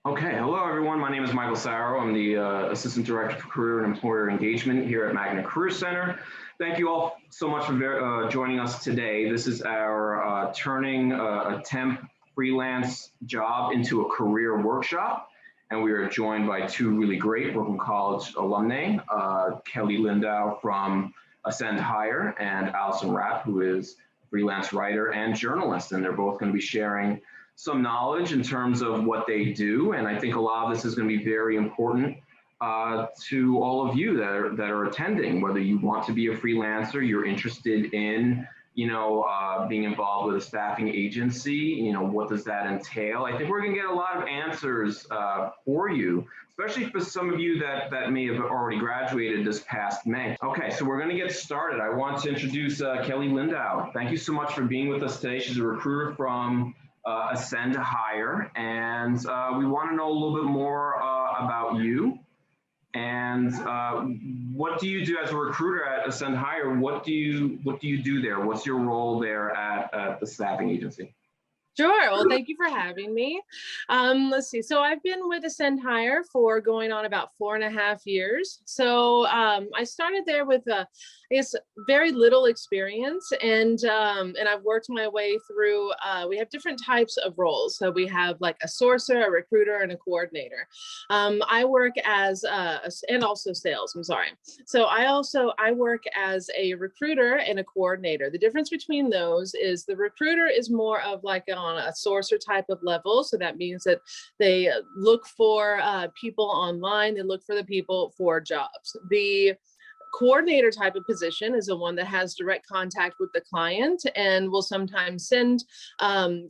Okay, hello everyone. My name is Michael Sarro. I'm the Assistant Director for Career and Employer Engagement here at Magnet Career Center. Thank you all so much for joining us today. This is our turning a temp freelance job into a career workshop. And we are joined by two really great Brooklyn College alumni, Kellie Lindow from Ascend Higher and Allison Rapp, who is a freelance writer and journalist. And they're both going to be sharing some knowledge in terms of what they do. And I think a lot of this is going to be very important to all of you that are attending, whether you want to be a freelancer, you're interested in, being involved with a staffing agency, what does that entail? I think we're going to get a lot of answers for you, especially for some of you that may have already graduated this past May. Okay, so we're going to get started. I want to introduce Kellie Lindow. Thank you so much for being with us today. She's a recruiter from Ascend Higher, and we want to know a little bit more about you and what do you do as a recruiter at Ascend Higher? What do you do there? What's your role there at the staffing agency? Sure. Well, thank you for having me. Let's see. So I've been with Ascend Higher for going on about 4.5 years. So I started there with, I guess, very little experience, and I've worked my way through. We have different types of roles. So we have like a sourcer, a recruiter, and a coordinator. I work as and also sales. I'm sorry. So I work as a recruiter and a coordinator. The difference between those is the recruiter is more of like on a sourcer type of level. So that means that they look for people online, they look for the people for jobs. The coordinator type of position is the one that has direct contact with the client and will sometimes send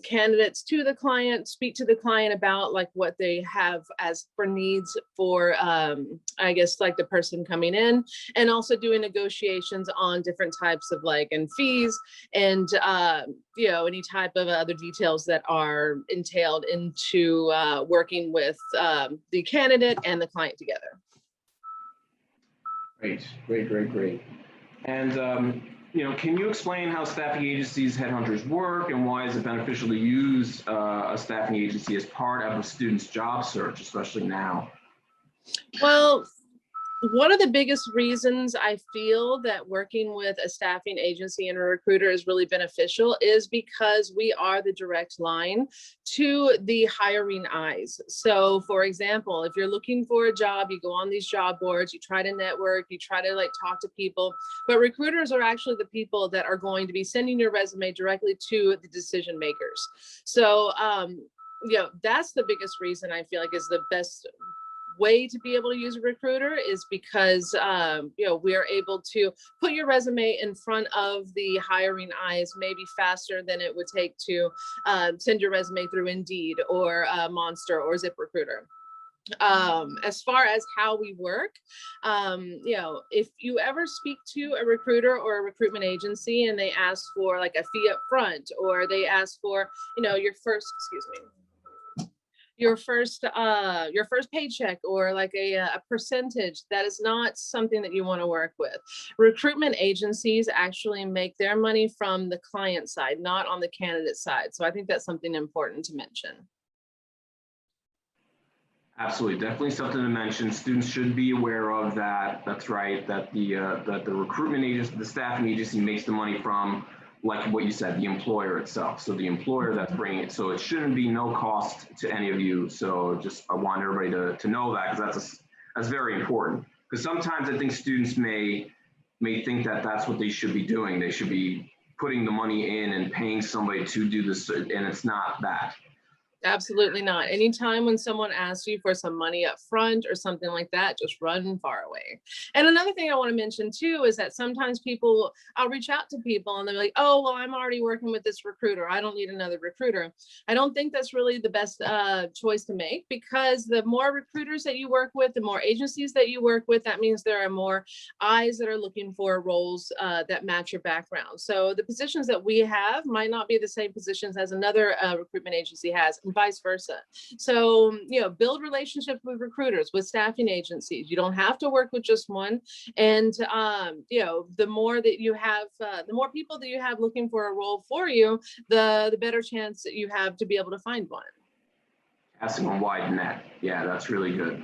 candidates to the client, speak to the client about like what they have as for needs for, I guess, like the person coming in, and also doing negotiations on different types of like and fees and any type of other details that are entailed into working with the candidate and the client together. Great. And, can you explain how staffing agencies, headhunters work, and why is it beneficial to use a staffing agency as part of a student's job search, especially now? Well, one of the biggest reasons I feel that working with a staffing agency and a recruiter is really beneficial is because we are the direct line to the hiring eyes. So for example, if you're looking for a job, you go on these job boards, you try to network, you try to like talk to people, but recruiters are actually the people that are going to be sending your resume directly to the decision makers. So, that's the biggest reason I feel like is the best way to be able to use a recruiter is because we're able to put your resume in front of the hiring eyes maybe faster than it would take to send your resume through Indeed or Monster or ZipRecruiter. As far as how we work, if you ever speak to a recruiter or a recruitment agency and they ask for like a fee up front, or they ask for your first paycheck or like a percentage, that is not something that you want to work with. Recruitment agencies actually make their money from the client side, not on the candidate side. So I think that's something important to mention. Absolutely, definitely something to mention. Students should be aware of that. That's right, that the recruitment agency, the staffing agency makes the money from, like what you said, the employer itself. So the employer that's bringing it. So it shouldn't be no cost to any of you. So I want everybody to know that, because that's very important. Because sometimes I think students may think that that's what they should be doing. They should be putting the money in and paying somebody to do this, and it's not that. Absolutely not. Anytime when someone asks you for some money up front or something like that, just run far away. And another thing I want to mention too is that sometimes I'll reach out to people and they're like, oh, well, I'm already working with this recruiter, I don't need another recruiter. I don't think that's really the best choice to make, because the more recruiters that you work with, the more agencies that you work with, that means there are more eyes that are looking for roles that match your background. So the positions that we have might not be the same positions as another recruitment agency has, and vice versa. So, build relationships with recruiters, with staffing agencies. You don't have to work with just one. And, the more that you have, the more people that you have looking for a role for you, the better chance that you have to be able to find one. Casting a wide net. Yeah, that's really good.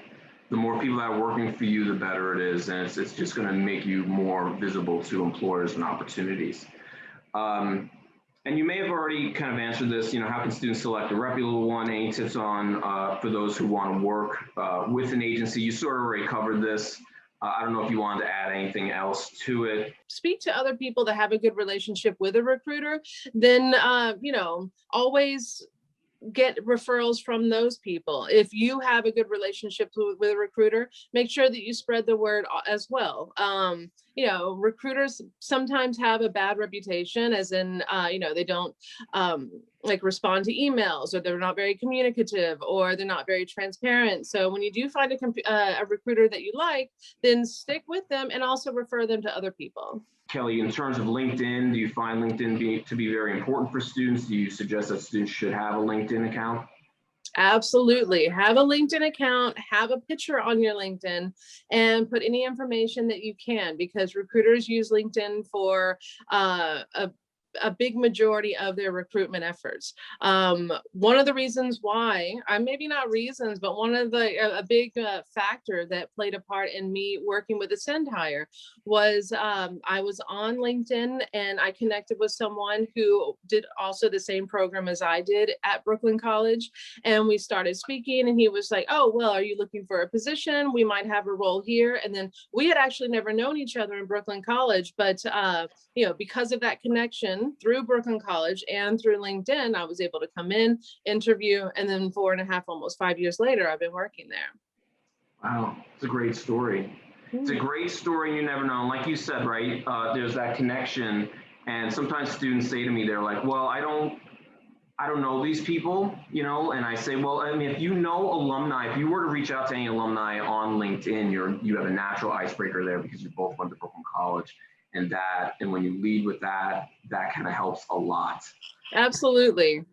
The more people that are working for you, the better it is, and it's just going to make you more visible to employers and opportunities. And you may have already kind of answered this, how can students select a reputable one? Any tips on for those who want to work with an agency? You sort of already covered this. I don't know if you wanted to add anything else to it. Speak to other people that have a good relationship with a recruiter, then, always get referrals from those people. If you have a good relationship with a recruiter, make sure that you spread the word as well. Recruiters sometimes have a bad reputation, as in, they don't respond to emails, or they're not very communicative, or they're not very transparent. So when you do find a recruiter that you like, then stick with them and also refer them to other people. Kelly, in terms of LinkedIn, do you find LinkedIn to be very important for students? Do you suggest that students should have a LinkedIn account? Absolutely. Have a LinkedIn account, have a picture on your LinkedIn, and put any information that you can, because recruiters use LinkedIn for a big majority of their recruitment efforts. One of the reasons why, maybe not reasons, but one of a big factor that played a part in me working with Ascend Hire was I was on LinkedIn and I connected with someone who did also the same program as I did at Brooklyn College. And we started speaking, and he was like, "Oh, well, are you looking for a position? We might have a role here." And then we had actually never known each other in Brooklyn College, but because of that connection through Brooklyn College and through LinkedIn, I was able to come in, interview, and then 4.5, almost 5 years later, I've been working there. Wow, it's a great story. It's a great story, and you never know. And like you said, right, there's that connection. And sometimes students say to me, they're like, "Well, I don't know these people," and I say, well, I mean, if you know alumni, if you were to reach out to any alumni on LinkedIn, you have a natural icebreaker there, because you both went to Brooklyn College. And when you lead with that kind of helps a lot. Absolutely.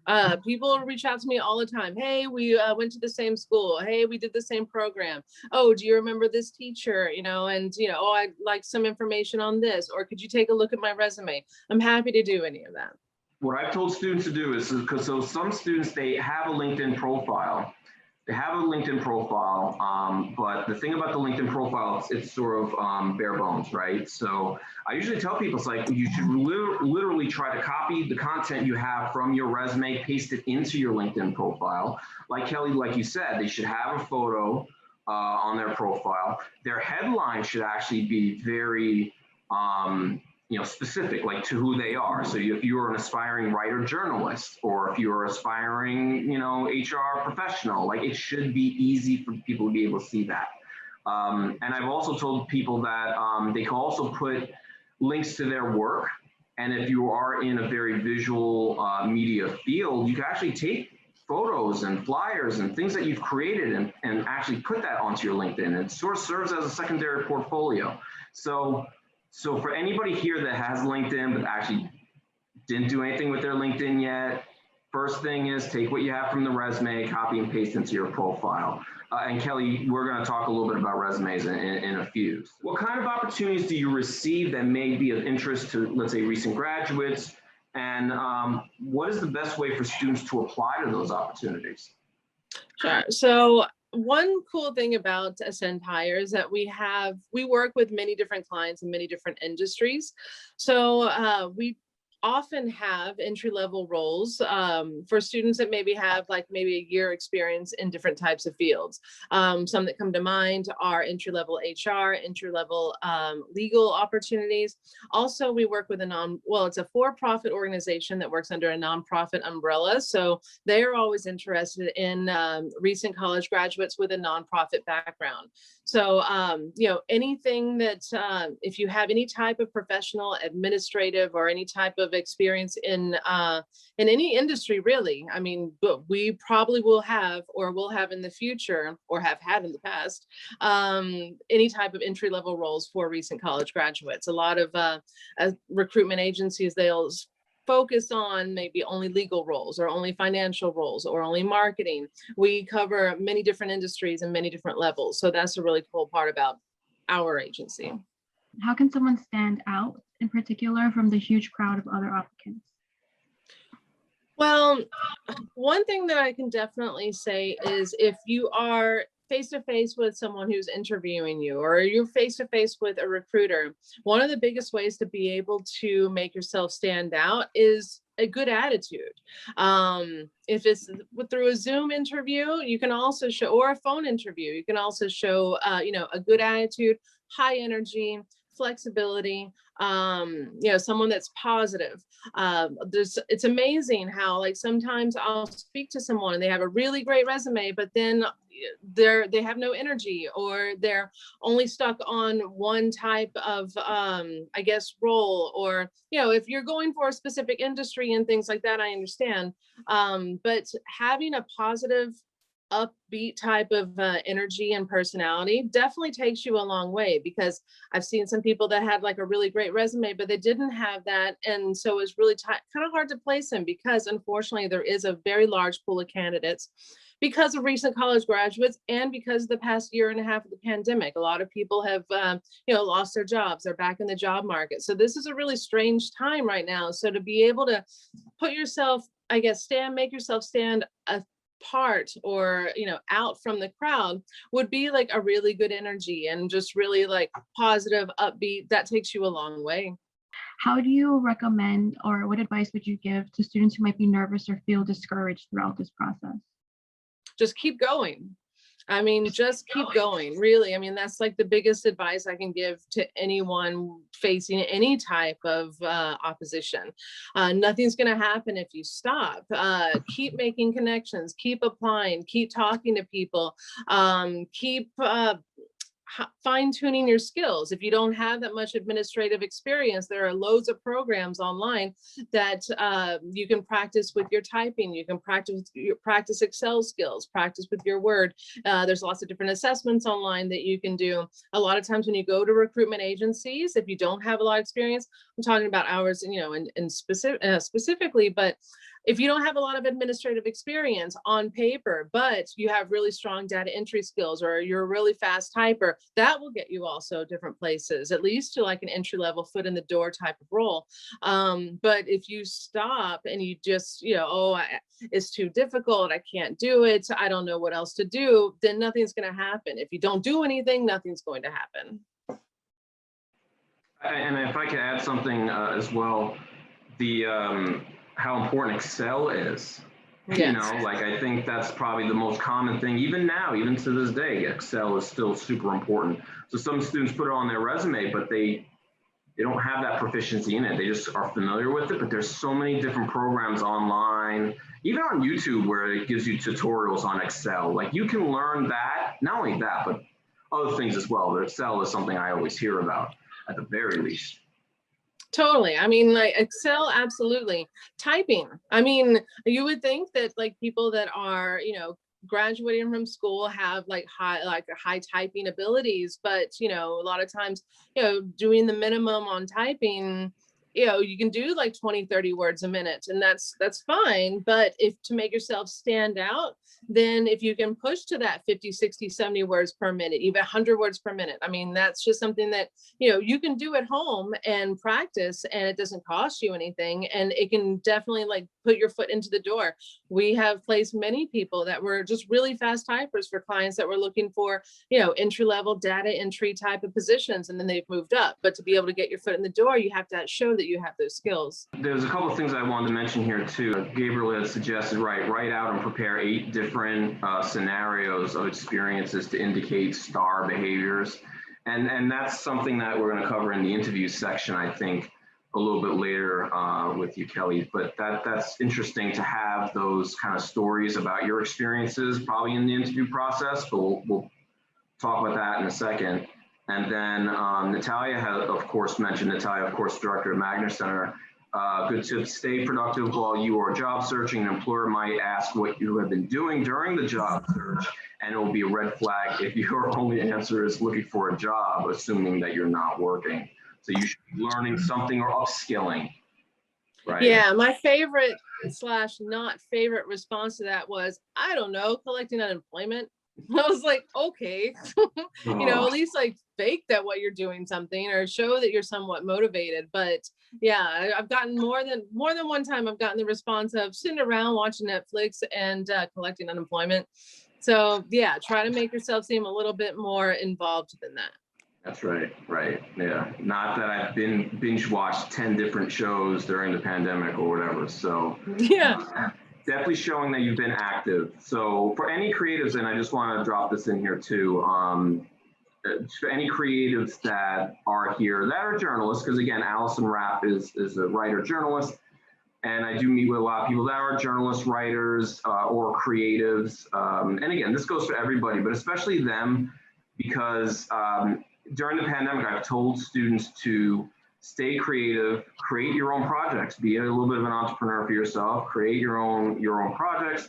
People reach out to me all the time. "Hey, we went to the same school. Hey, we did the same program. Oh, do you remember this teacher? Oh, I'd like some information on this, or could you take a look at my resume?" I'm happy to do any of that. What I've told students to do is, because some students, they have a LinkedIn profile. But the thing about the LinkedIn profile, it's sort of bare bones, right? So I usually tell people, it's like, you should literally try to copy the content you have from your resume, paste it into your LinkedIn profile. Like Kelly, like you said, they should have a photo on their profile. Their headline should actually be very specific, like to who they are. So if you're an aspiring writer journalist, or if you're aspiring, HR professional, like, it should be easy for people to be able to see that. And I've also told people that they can also put links to their work. And if you are in a very visual media field, you can actually take photos and flyers and things that you've created and actually put that onto your LinkedIn. It sort of serves as a secondary portfolio. So for anybody here that has LinkedIn but actually didn't do anything with their LinkedIn yet, first thing is take what you have from the resume, copy and paste into your profile. And Kelly, we're going to talk a little bit about resumes in a few. What kind of opportunities do you receive that may be of interest to, let's say, recent graduates? And what is the best way for students to apply to those opportunities? Sure. So one cool thing about Ascend Hire is that we work with many different clients in many different industries. So we often have entry-level roles for students that maybe have maybe a year experience in different types of fields. Some that come to mind are entry-level HR, entry-level legal opportunities. Also, we work with it's a for-profit organization that works under a nonprofit umbrella. So they're always interested in recent college graduates with a nonprofit background. So, anything that, if you have any type of professional, administrative, or any type of experience in any industry, really, I mean, we probably will have, or will have in the future, or have had in the past, any type of entry-level roles for recent college graduates. A lot of recruitment agencies, they'll focus on maybe only legal roles, or only financial roles, or only marketing. We cover many different industries and many different levels. So that's a really cool part about our agency. How can someone stand out in particular from the huge crowd of other applicants? Well, One thing that I can definitely say is if you are face to face with someone who's interviewing you, or you're face to face with a recruiter, one of the biggest ways to be able to make yourself stand out is a good attitude. If it's through a Zoom interview, you can also show, or a phone interview, you can also show, a good attitude, high energy, flexibility, someone that's positive. It's amazing how, like, sometimes I'll speak to someone and they have a really great resume, but then they have no energy, or they're only stuck on one type of role, or if you're going for a specific industry and things like that, I understand, but having a positive, upbeat type of energy and personality definitely takes you a long way, because I've seen some people that had like a really great resume, but they didn't have that. And so it's really kind of hard to place them, because unfortunately there is a very large pool of candidates because of recent college graduates, and because of the past year and a half of the pandemic. A lot of people have, lost their jobs. They're back in the job market. So this is a really strange time right now. So to be able to put yourself, make yourself stand apart, or out from the crowd, would be like a really good energy, and just really like positive, upbeat. That takes you a long way. How do you recommend, or what advice would you give to students who might be nervous or feel discouraged throughout this process? Just keep going. Just keep going, really. That's like the biggest advice I can give to anyone facing any type of opposition. Nothing's going to happen if you stop. Keep making connections, keep applying, keep talking to people, keep fine-tuning your skills. If you don't have that much administrative experience, there are loads of programs online that you can practice with your typing. You can practice Excel skills, practice with your Word. There's lots of different assessments online that you can do. A lot of times when you go to recruitment agencies, if you don't have a lot of experience, I'm talking about hours, and specifically, but if you don't have a lot of administrative experience on paper, but you have really strong data entry skills, or you're a really fast typer, that will get you also different places, at least to like an entry-level foot in the door type of role. But if you stop and you just, it's too difficult, I can't do it, I don't know what else to do, then nothing's going to happen. If you don't do anything, nothing's going to happen. And if I could add something as well, how important Excel is. Yes. I think that's probably the most common thing, even now, even to this day, Excel is still super important. So some students put it on their resume, but they don't have that proficiency in it. They just are familiar with it, but there's so many different programs online, even on YouTube, where it gives you tutorials on Excel. Like, you can learn that, not only that, but other things as well. But Excel is something I always hear about, at the very least. Totally. Like Excel, absolutely. Typing. You would think that like people that are, graduating from school have high typing abilities, but a lot of times, doing the minimum on typing, you can do like 20, 30 words a minute, and that's fine. But if to make yourself stand out, then if you can push to that 50, 60, 70 words per minute, even 100 words per minute, that's just something that, you can do at home and practice, and it doesn't cost you anything. And it can definitely like put your foot into the door. We have placed many people that were just really fast typers for clients that were looking for, entry-level data entry type of positions, and then they've moved up. But to be able to get your foot in the door, you have to show that you have those skills. There's a couple of things I wanted to mention here too. Gabriel has suggested, write out and prepare 8 different scenarios of experiences to indicate star behaviors. And that's something that we're going to cover in the interview section, I think, a little bit later with you, Kelly. But that's interesting to have those kind of stories about your experiences probably in the interview process, but we'll talk about that in a second. And then Natalia has, of course, Director of Magna Center. Good tips: stay productive while you are job searching. An employer might ask what you have been doing during the job search, and it will be a red flag if your only answer is looking for a job, assuming that you're not working. So you should be learning something or upskilling, right? Yeah, my favorite / not favorite response to that was, I don't know, collecting unemployment. I was like, okay, at least like fake that what you're doing something or show that you're somewhat motivated. But yeah, I've gotten more than one time I've gotten the response of sitting around watching Netflix and collecting unemployment. So yeah, try to make yourself seem a little bit more involved than that. That's right. Right. Yeah. Not that I've been binge watched 10 different shows during the pandemic or whatever. So Yeah. Definitely showing that you've been active. So for any creatives, and I just want to drop this in here too, for any creatives that are here that are journalists, because again, Allison Rapp is a writer journalist, and I do meet with a lot of people that are journalists, writers, or creatives. And again, this goes for everybody, but especially them, because during the pandemic, I've told students to stay creative, create your own projects, be a little bit of an entrepreneur for yourself, create your own projects.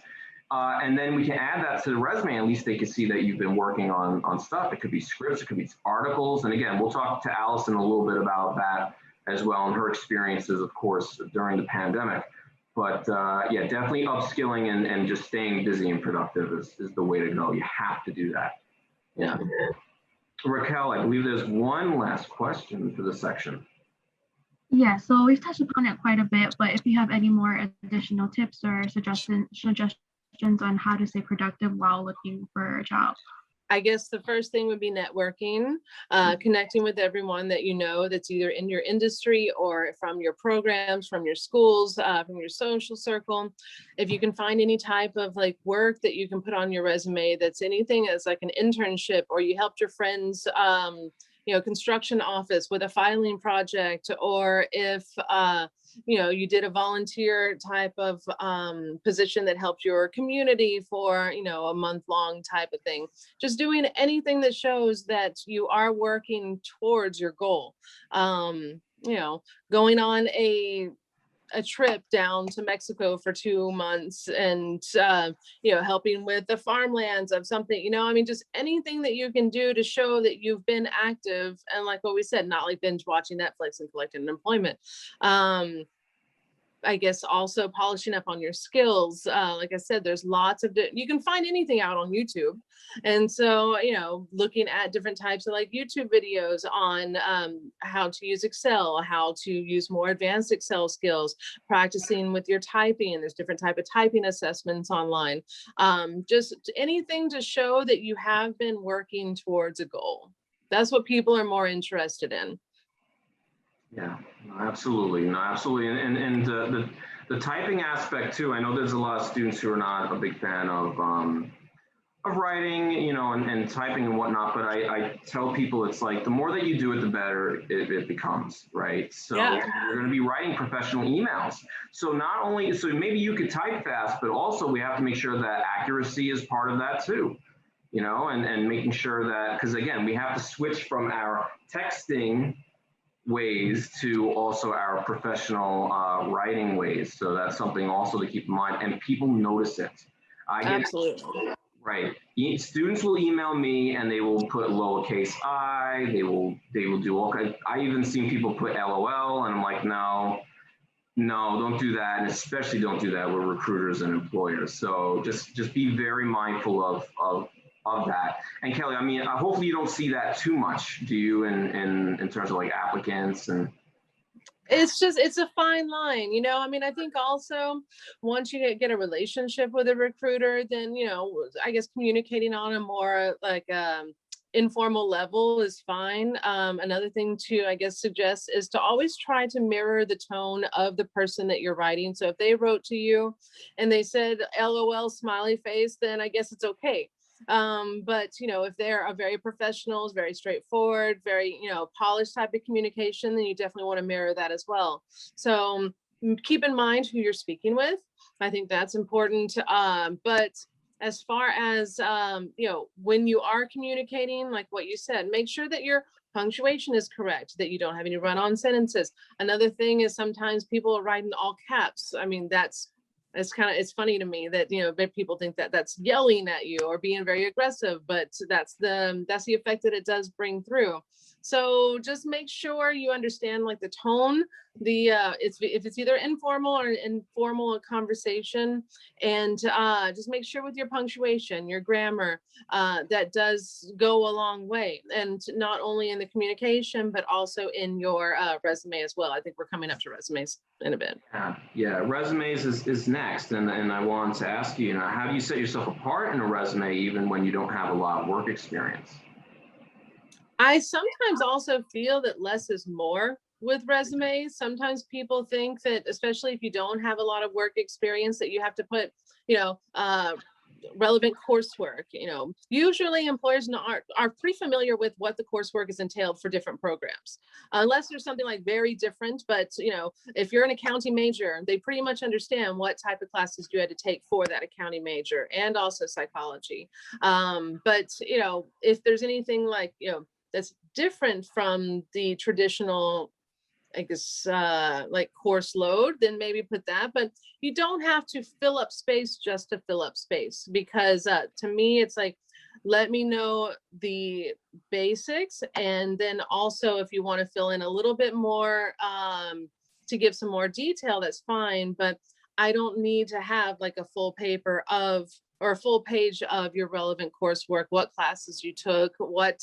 And then we can add that to the resume. At least they can see that you've been working on stuff. It could be scripts, it could be articles. And again, we'll talk to Allison a little bit about that as well, and her experiences, of course, during the pandemic. But yeah, definitely upskilling and just staying busy and productive is the way to go. You have to do that. Yeah. Raquel, I believe there's one last question for this section. Yeah, so we've touched upon it quite a bit, but if you have any more additional tips or suggestions on how to stay productive while looking for a job. I guess the first thing would be networking, connecting with everyone that you know that's either in your industry or from your programs, from your schools, from your social circle. If you can find any type of like work that you can put on your resume, that's anything as like an internship, or you helped your friends, construction office with a filing project, or if you did a volunteer type of position that helped your community for a month-long type of thing. Just doing anything that shows that you are working towards your goal. Going on a trip down to Mexico for 2 months and, helping with the farmlands of something, just anything that you can do to show that you've been active. And like what we said, not like binge watching Netflix and collecting unemployment. I guess also polishing up on your skills. Like I said, there's lots of, you can find anything out on YouTube. And so, looking at different types of like YouTube videos on how to use Excel, how to use more advanced Excel skills, practicing with your typing. And there's different type of typing assessments online. Just anything to show that you have been working towards a goal. That's what people are more interested in. Yeah, absolutely. No, absolutely. And the typing aspect too, I know there's a lot of students who are not a big fan of writing, and typing and whatnot, but I tell people it's like the more that you do it, the better it becomes, right? So yeah. You're going to be writing professional emails. So maybe you could type fast, but also we have to make sure that accuracy is part of that too, and making sure that, because again, we have to switch from our texting ways to also our professional writing ways. So that's something also to keep in mind, and people notice it. Absolutely. Right. Students will email me and they will put lowercase I, they will do all kinds. I even seen people put LOL, and I'm like, no, don't do that. And especially don't do that with recruiters and employers. So just be very mindful of that. And Kelly, I mean, hopefully you don't see that too much, do you, in terms of like applicants? And it's a fine line, I think also once you get a relationship with a recruiter, then, I guess communicating on a more like informal level is fine. Another thing to, I guess, suggest is to always try to mirror the tone of the person that you're writing. So if they wrote to you and they said LOL smiley face, then I guess it's okay. But if they're a very professional, very straightforward, very polished type of communication, then you definitely want to mirror that as well. So keep in mind who you're speaking with. I think that's important. But as far as when you are communicating, like what you said, make sure that your punctuation is correct, that you don't have any run-on sentences. Another thing is sometimes people are writing all caps. I mean, that's it's funny to me that, that people think that that's yelling at you or being very aggressive, but that's the effect that it does bring through. So just make sure you understand like the tone, if it's either informal or informal conversation, and just make sure with your punctuation, your grammar, that does go a long way, and not only in the communication, but also in your resume as well. I think we're coming up to resumes in a bit. Yeah, resumes is next, and I wanted to ask you, how do you set yourself apart in a resume even when you don't have a lot of work experience? I sometimes also feel that less is more with resumes. Sometimes people think that, especially if you don't have a lot of work experience, that you have to put, relevant coursework. Usually employers are pretty familiar with what the coursework is entailed for different programs, unless there's something like very different. But if you're an accounting major, they pretty much understand what type of classes you had to take for that accounting major, and also psychology. But if there's anything like that's different from the traditional, I guess, like course load, then maybe put that. But you don't have to fill up space just to fill up space, because to me, it's like, let me know the basics. And then also, if you want to fill in a little bit more to give some more detail, that's fine. But I don't need to have like a full paper or a full page of your relevant coursework, what classes you took, what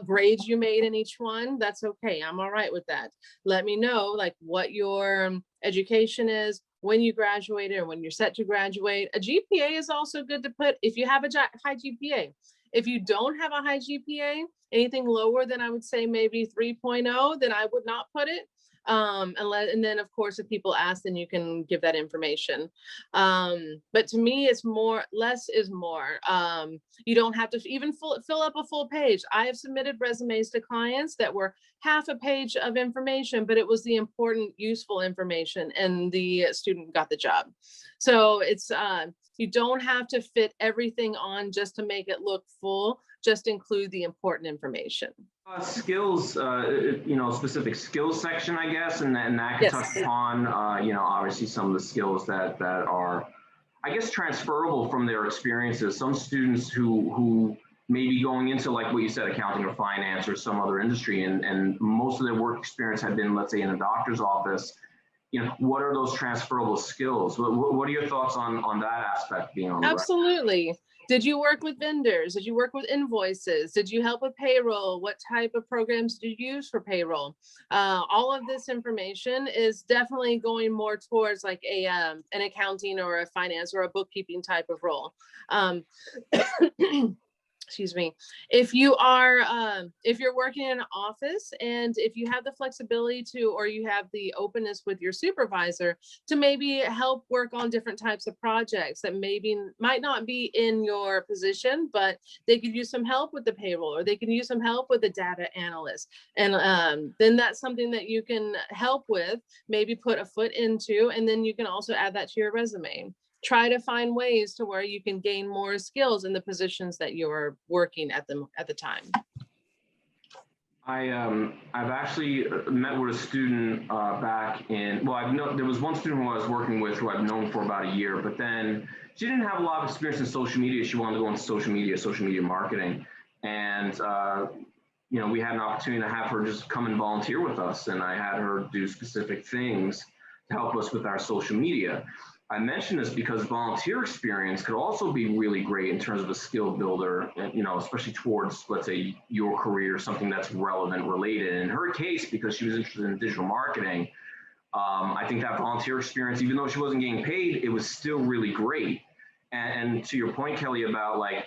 grades you made in each one. That's okay. I'm all right with that. Let me know like what your education is, when you graduated, or when you're set to graduate. A GPA is also good to put if you have a high GPA. If you don't have a high GPA, anything lower than, I would say, maybe 3.0, then I would not put it. And then of course, if people ask, then you can give that information. But to me, it's less is more. You don't have to even fill up a full page. I have submitted resumes to clients that were half a page of information, but it was the important, useful information, and the student got the job. So it's, you don't have to fit everything on just to make it look full. Just include the important information. Skills, specific skills section, I guess, and that can touch upon, obviously some of the skills that are, I guess, transferable from their experiences. Some students who may be going into, like what you said, accounting or finance or some other industry, and most of their work experience had been, let's say, in a doctor's office. What are those transferable skills? What are your thoughts on that aspect being on the Absolutely. Record? Did you work with vendors? Did you work with invoices? Did you help with payroll? What type of programs do you use for payroll? All of this information is definitely going more towards like an accounting or a finance or a bookkeeping type of role. Excuse me. If you are, if you're working in an office, and if you have the flexibility to, or you have the openness with your supervisor to maybe help work on different types of projects that maybe might not be in your position, but they could use some help with the payroll, or they can use some help with the data analyst. And then that's something that you can help with, maybe put a foot into, and then you can also add that to your resume. Try to find ways to where you can gain more skills in the positions that you're working at the time. I've actually met with a student back in, there was one student who I was working with who I've known for about a year, but then she didn't have a lot of experience in social media. She wanted to go into social media marketing. And, we had an opportunity to have her just come and volunteer with us. And I had her do specific things to help us with our social media. I mention this because volunteer experience could also be really great in terms of a skill builder, especially towards, let's say, your career, something that's relevant, related. In her case, because she was interested in digital marketing, I think that volunteer experience, even though she wasn't getting paid, it was still really great. And to your point, Kelly, about like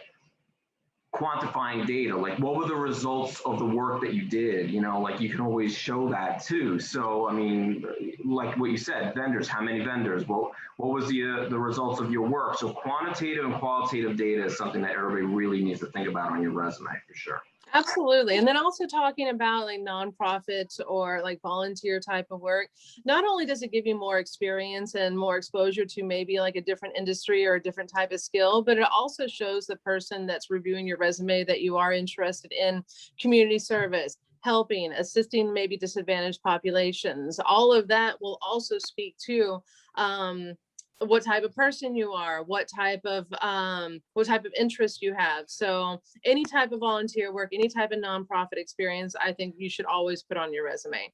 quantifying data, like what were the results of the work that you did, like you can always show that too. So, I mean, like what you said, vendors, how many vendors, what was the results of your work? So quantitative and qualitative data is something that everybody really needs to think about on your resume for sure. Absolutely. And then also talking about like nonprofits or like volunteer type of work, not only does it give you more experience and more exposure to maybe like a different industry or a different type of skill, but it also shows the person that's reviewing your resume that you are interested in community service, helping, assisting maybe disadvantaged populations. All of that will also speak to what type of person you are, what type of interest you have. So any type of volunteer work, any type of nonprofit experience, I think you should always put on your resume.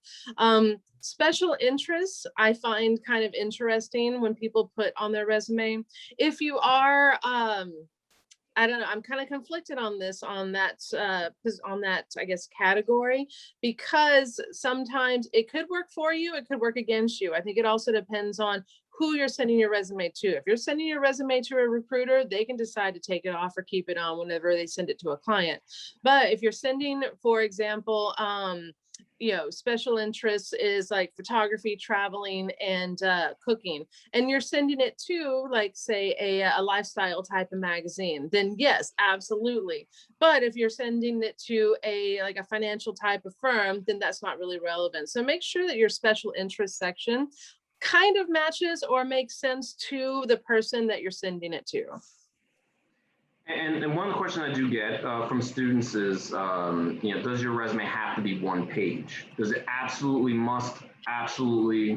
Special interests, I find kind of interesting when people put on their resume. If you are, I don't know, I'm kind of conflicted on this, on that, I guess, category, because sometimes it could work for you, it could work against you. I think it also depends on who you're sending your resume to. If you're sending your resume to a recruiter, they can decide to take it off or keep it on whenever they send it to a client. But if you're sending, for example, special interests is like photography, traveling, and cooking, and you're sending it to, like, say, a lifestyle type of magazine, then yes, absolutely. But if you're sending it to a financial type of firm, then that's not really relevant. So make sure that your special interest section kind of matches or makes sense to the person that you're sending it to. And one question I do get from students is, does your resume have to be one page? Does it absolutely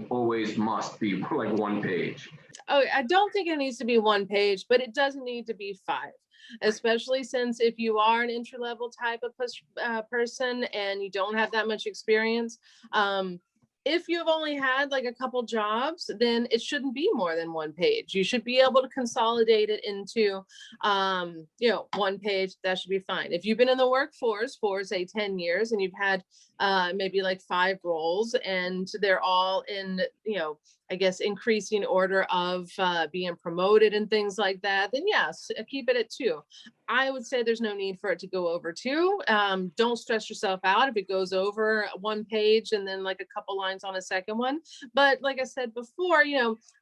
always must be like one page? Oh, I don't think it needs to be one page, but it doesn't need to be 5. Especially since if you are an entry-level type of person and you don't have that much experience, if you've only had like a couple jobs, then it shouldn't be more than one page. You should be able to consolidate it into, one page. That should be fine. If you've been in the workforce for, say, 10 years and you've had maybe like 5 roles and they're all in, I guess, increasing order of being promoted and things like that, then yes, keep it at 2. I would say there's no need for it to go over 2. Don't stress yourself out if it goes over 1 page and then like a couple lines on a second one. But like I said before,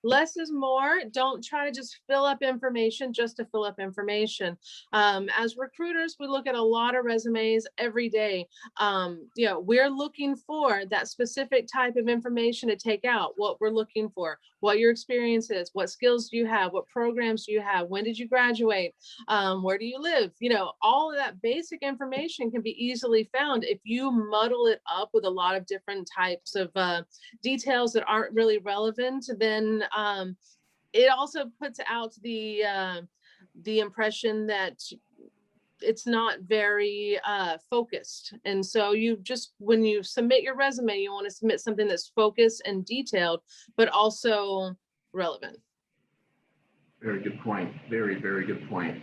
less is more. Don't try to just fill up information just to fill up information. As recruiters, we look at a lot of resumes every day. We're looking for that specific type of information to take out, what we're looking for, what your experience is, what skills do you have, what programs do you have, when did you graduate, where do you live? All of that basic information can be easily found. If you muddle it up with a lot of different types of details that aren't really relevant, then it also puts out the impression that it's not very focused. And so when you submit your resume, you want to submit something that's focused and detailed, but also relevant. Very good point. Very, very good point.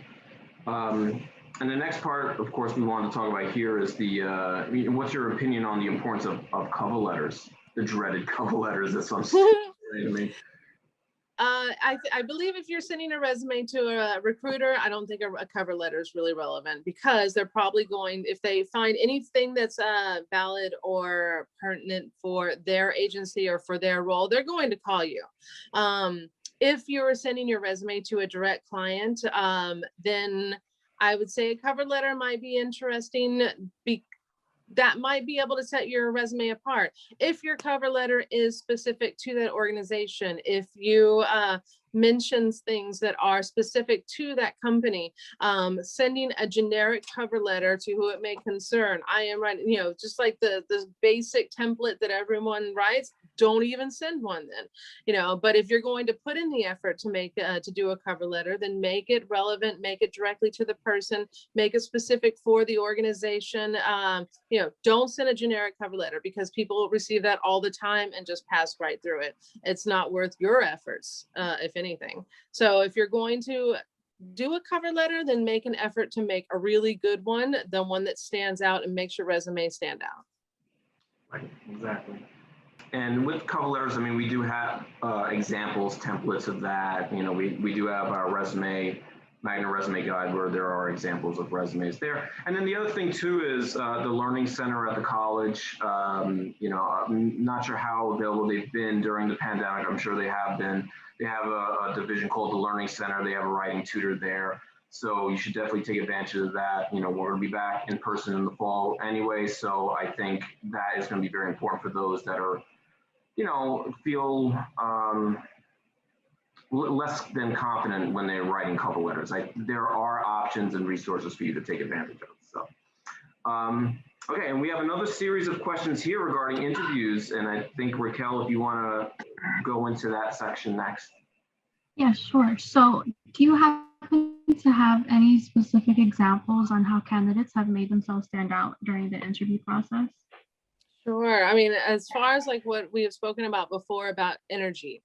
And the next part, of course, we want to talk about here is what's your opinion on the importance of cover letters, the dreaded cover letters? That's what I'm saying to me. I believe if you're sending a resume to a recruiter, I don't think a cover letter is really relevant, because they're probably going, if they find anything that's valid or pertinent for their agency or for their role, they're going to call you. If you're sending your resume to a direct client, then I would say a cover letter might be interesting. That might be able to set your resume apart. If your cover letter is specific to that organization, if you mentions things that are specific to that company, sending a generic cover letter to who it may concern. I am writing, just like the basic template that everyone writes, don't even send one then, but if you're going to put in the effort to make to do a cover letter, then make it relevant, make it directly to the person, make it specific for the organization. Don't send a generic cover letter, because people will receive that all the time and just pass right through it. It's not worth your efforts, if anything. So if you're going to do a cover letter, then make an effort to make a really good one, the one that stands out and makes your resume stand out. Right, exactly. And with cover letters, we do have examples, templates of that. We do have our Magna resume guide where there are examples of resumes there. And then the other thing too is the Learning Center at the college. I'm not sure how available they've been during the pandemic. I'm sure they have been. They have a division called the Learning Center. They have a writing tutor there. So you should definitely take advantage of that. We're going to be back in person in the fall anyway. So I think that is going to be very important for those that are, feel less than confident when they're writing cover letters. There are options and resources for you to take advantage of. So, okay, and we have another series of questions here regarding interviews. And I think, Raquel, if you want to go into that section next. Yeah, sure. So do you happen to have any specific examples on how candidates have made themselves stand out during the interview process? Sure. I mean, as far as like what we have spoken about before about energy,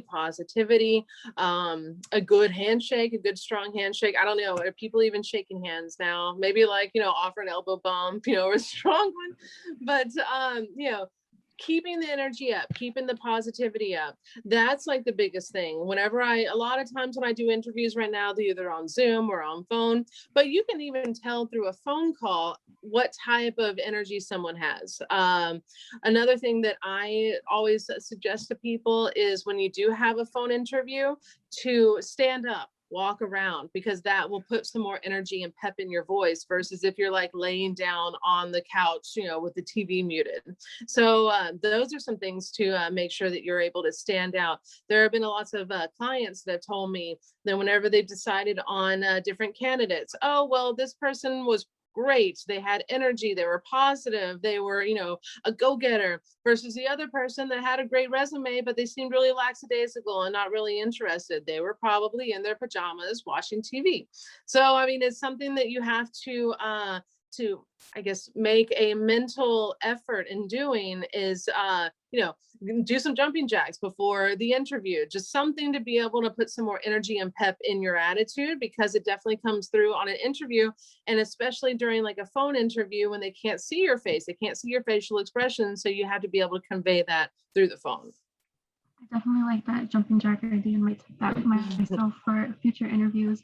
positivity, a good handshake, a good strong handshake. I don't know. Are people even shaking hands now? Maybe like, offer an elbow bump, or a strong one. But, keeping the energy up, keeping the positivity up. That's like the biggest thing. A lot of times when I do interviews right now, they're either on Zoom or on phone, but you can even tell through a phone call what type of energy someone has. Another thing that I always suggest to people is when you do have a phone interview to stand up, walk around, because that will put some more energy and pep in your voice versus if you're like laying down on the couch, with the TV muted. So those are some things to make sure that you're able to stand out. There have been lots of clients that have told me that whenever they've decided on different candidates, oh, well, this person was great. They had energy. They were positive. They were, a go-getter versus the other person that had a great resume, but they seemed really lackadaisical and not really interested. They were probably in their pajamas watching TV. So, I mean, it's something that you have to, I guess, make a mental effort in doing is, do some jumping jacks before the interview, just something to be able to put some more energy and pep in your attitude, because it definitely comes through on an interview. And especially during like a phone interview when they can't see your face, they can't see your facial expression. So you have to be able to convey that through the phone. I definitely like that jumping jack idea and might take that myself for future interviews.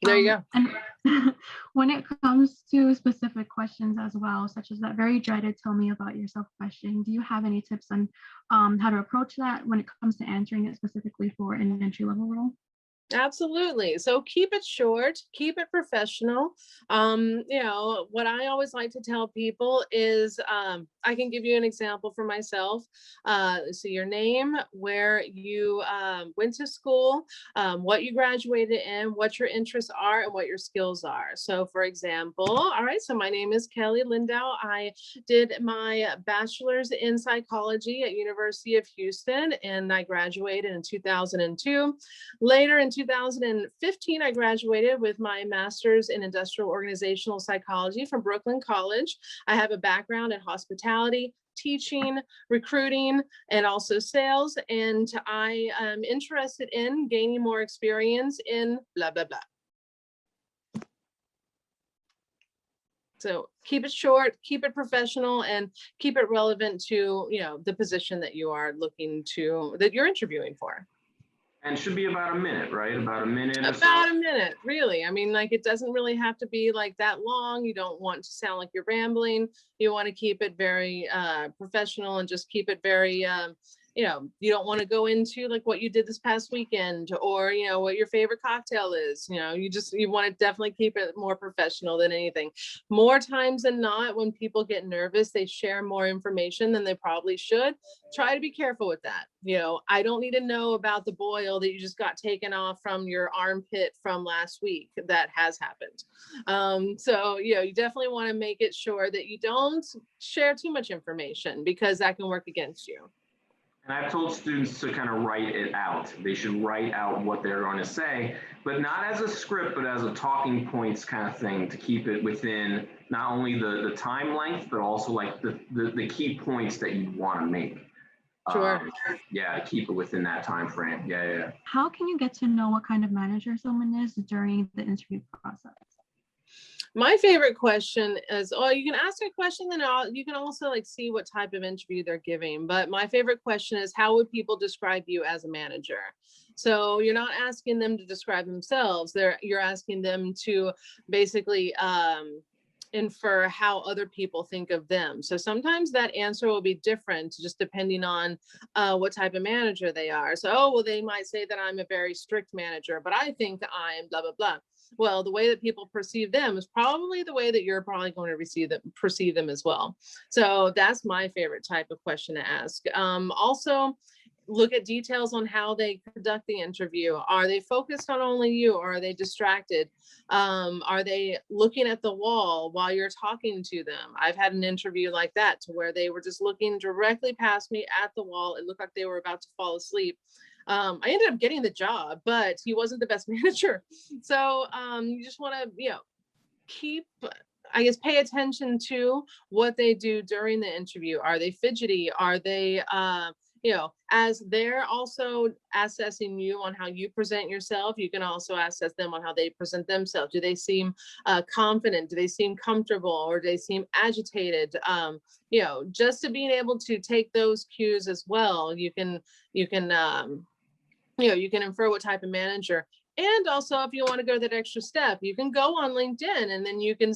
There you go. And when it comes to specific questions as well, such as that very dreaded "tell me about yourself" question, do you have any tips on how to approach that when it comes to answering it specifically for an entry-level role? Absolutely. So keep it short, keep it professional. What I always like to tell people is I can give you an example for myself. So your name, where you went to school, what you graduated in, what your interests are, and what your skills are. So for example, all right, so my name is Kellie Lindow. I did my bachelor's in psychology at University of Houston, and I graduated in 2002. Later in 2015, I graduated with my master's in industrial organizational psychology from Brooklyn College. I have a background in hospitality, teaching, recruiting, and also sales. And I am interested in gaining more experience in blah, blah, blah. So keep it short, keep it professional, and keep it relevant to, the position that you are that you're interviewing for. And should be about a minute, right? About a minute or so. About a minute, really. I mean, like, it doesn't really have to be like that long. You don't want to sound like you're rambling. You want to keep it very professional and just keep it very, you don't want to go into like what you did this past weekend or, what your favorite cocktail is. You want to definitely keep it more professional than anything. More times than not, when people get nervous, they share more information than they probably should. Try to be careful with that. I don't need to know about the boil that you just got taken off from your armpit from last week. That has happened. So, you definitely want to make it sure that you don't share too much information because that can work against you. And I've told students to kind of write it out. They should write out what they're going to say, but not as a script, but as a talking points kind of thing to keep it within not only the time length, but also like the key points that you want to make. Sure. To keep it within that time frame. Yeah. How can you get to know what kind of manager someone is during the interview process? My favorite question is, you can ask a question, then you can also like see what type of interview they're giving. But my favorite question is, how would people describe you as a manager? So you're not asking them to describe themselves. You're asking them to basically infer how other people think of them. So sometimes that answer will be different just depending on what type of manager they are. So, they might say that I'm a very strict manager, but I think I'm blah, blah, blah. Well, the way that people perceive them is probably the way that you're probably going to perceive them as well. So that's my favorite type of question to ask. Also, look at details on how they conduct the interview. Are they focused on only you, or are they distracted? Are they looking at the wall while you're talking to them? I've had an interview like that to where they were just looking directly past me at the wall. It looked like they were about to fall asleep. I ended up getting the job, but he wasn't the best manager. So you just want to, keep, I guess, pay attention to what they do during the interview. Are they fidgety? Are they, as they're also assessing you on how you present yourself, you can also assess them on how they present themselves. Do they seem confident? Do they seem comfortable? Or do they seem agitated? Just to being able to take those cues as well, you can infer what type of manager. And also, if you want to go that extra step, you can go on LinkedIn and then you can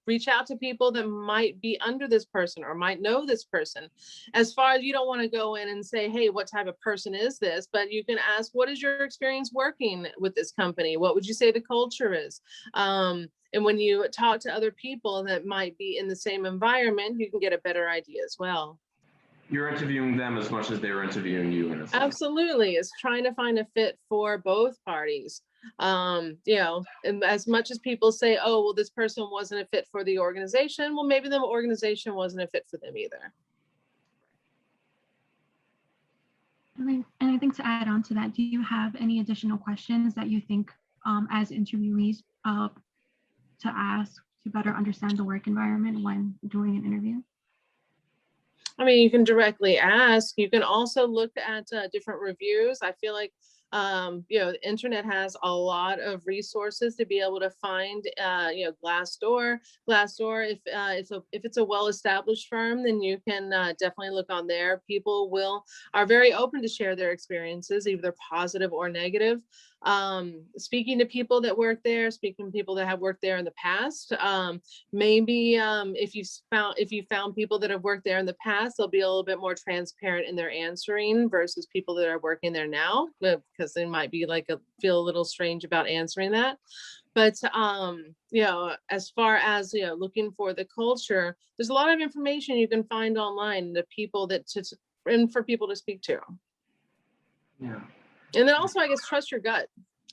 reach out to people that might be under this person or might know this person. As far as, you don't want to go in and say, hey, what type of person is this? But you can ask, what is your experience working with this company? What would you say the culture is? And when you talk to other people that might be in the same environment, you can get a better idea as well. You're interviewing them as much as they're interviewing you, in a sense. Absolutely. It's trying to find a fit for both parties. And as much as people say, oh, well, this person wasn't a fit for the organization, well, maybe the organization wasn't a fit for them either. And I think to add on to that, do you have any additional questions that you think as interviewees to ask to better understand the work environment when doing an interview? I mean, you can directly ask. You can also look at different reviews. I feel like, the internet has a lot of resources to be able to find, Glassdoor. If it's a well-established firm, then you can definitely look on there. People are very open to share their experiences, either positive or negative. Speaking to people that work there, speaking to people that have worked there in the past, maybe if you found people that have worked there in the past, they'll be a little bit more transparent in their answering versus people that are working there now, because they might be feel a little strange about answering that. But as far as looking for the culture, there's a lot of information you can find online, and for people to speak to. Yeah. And then also, I guess, trust your gut.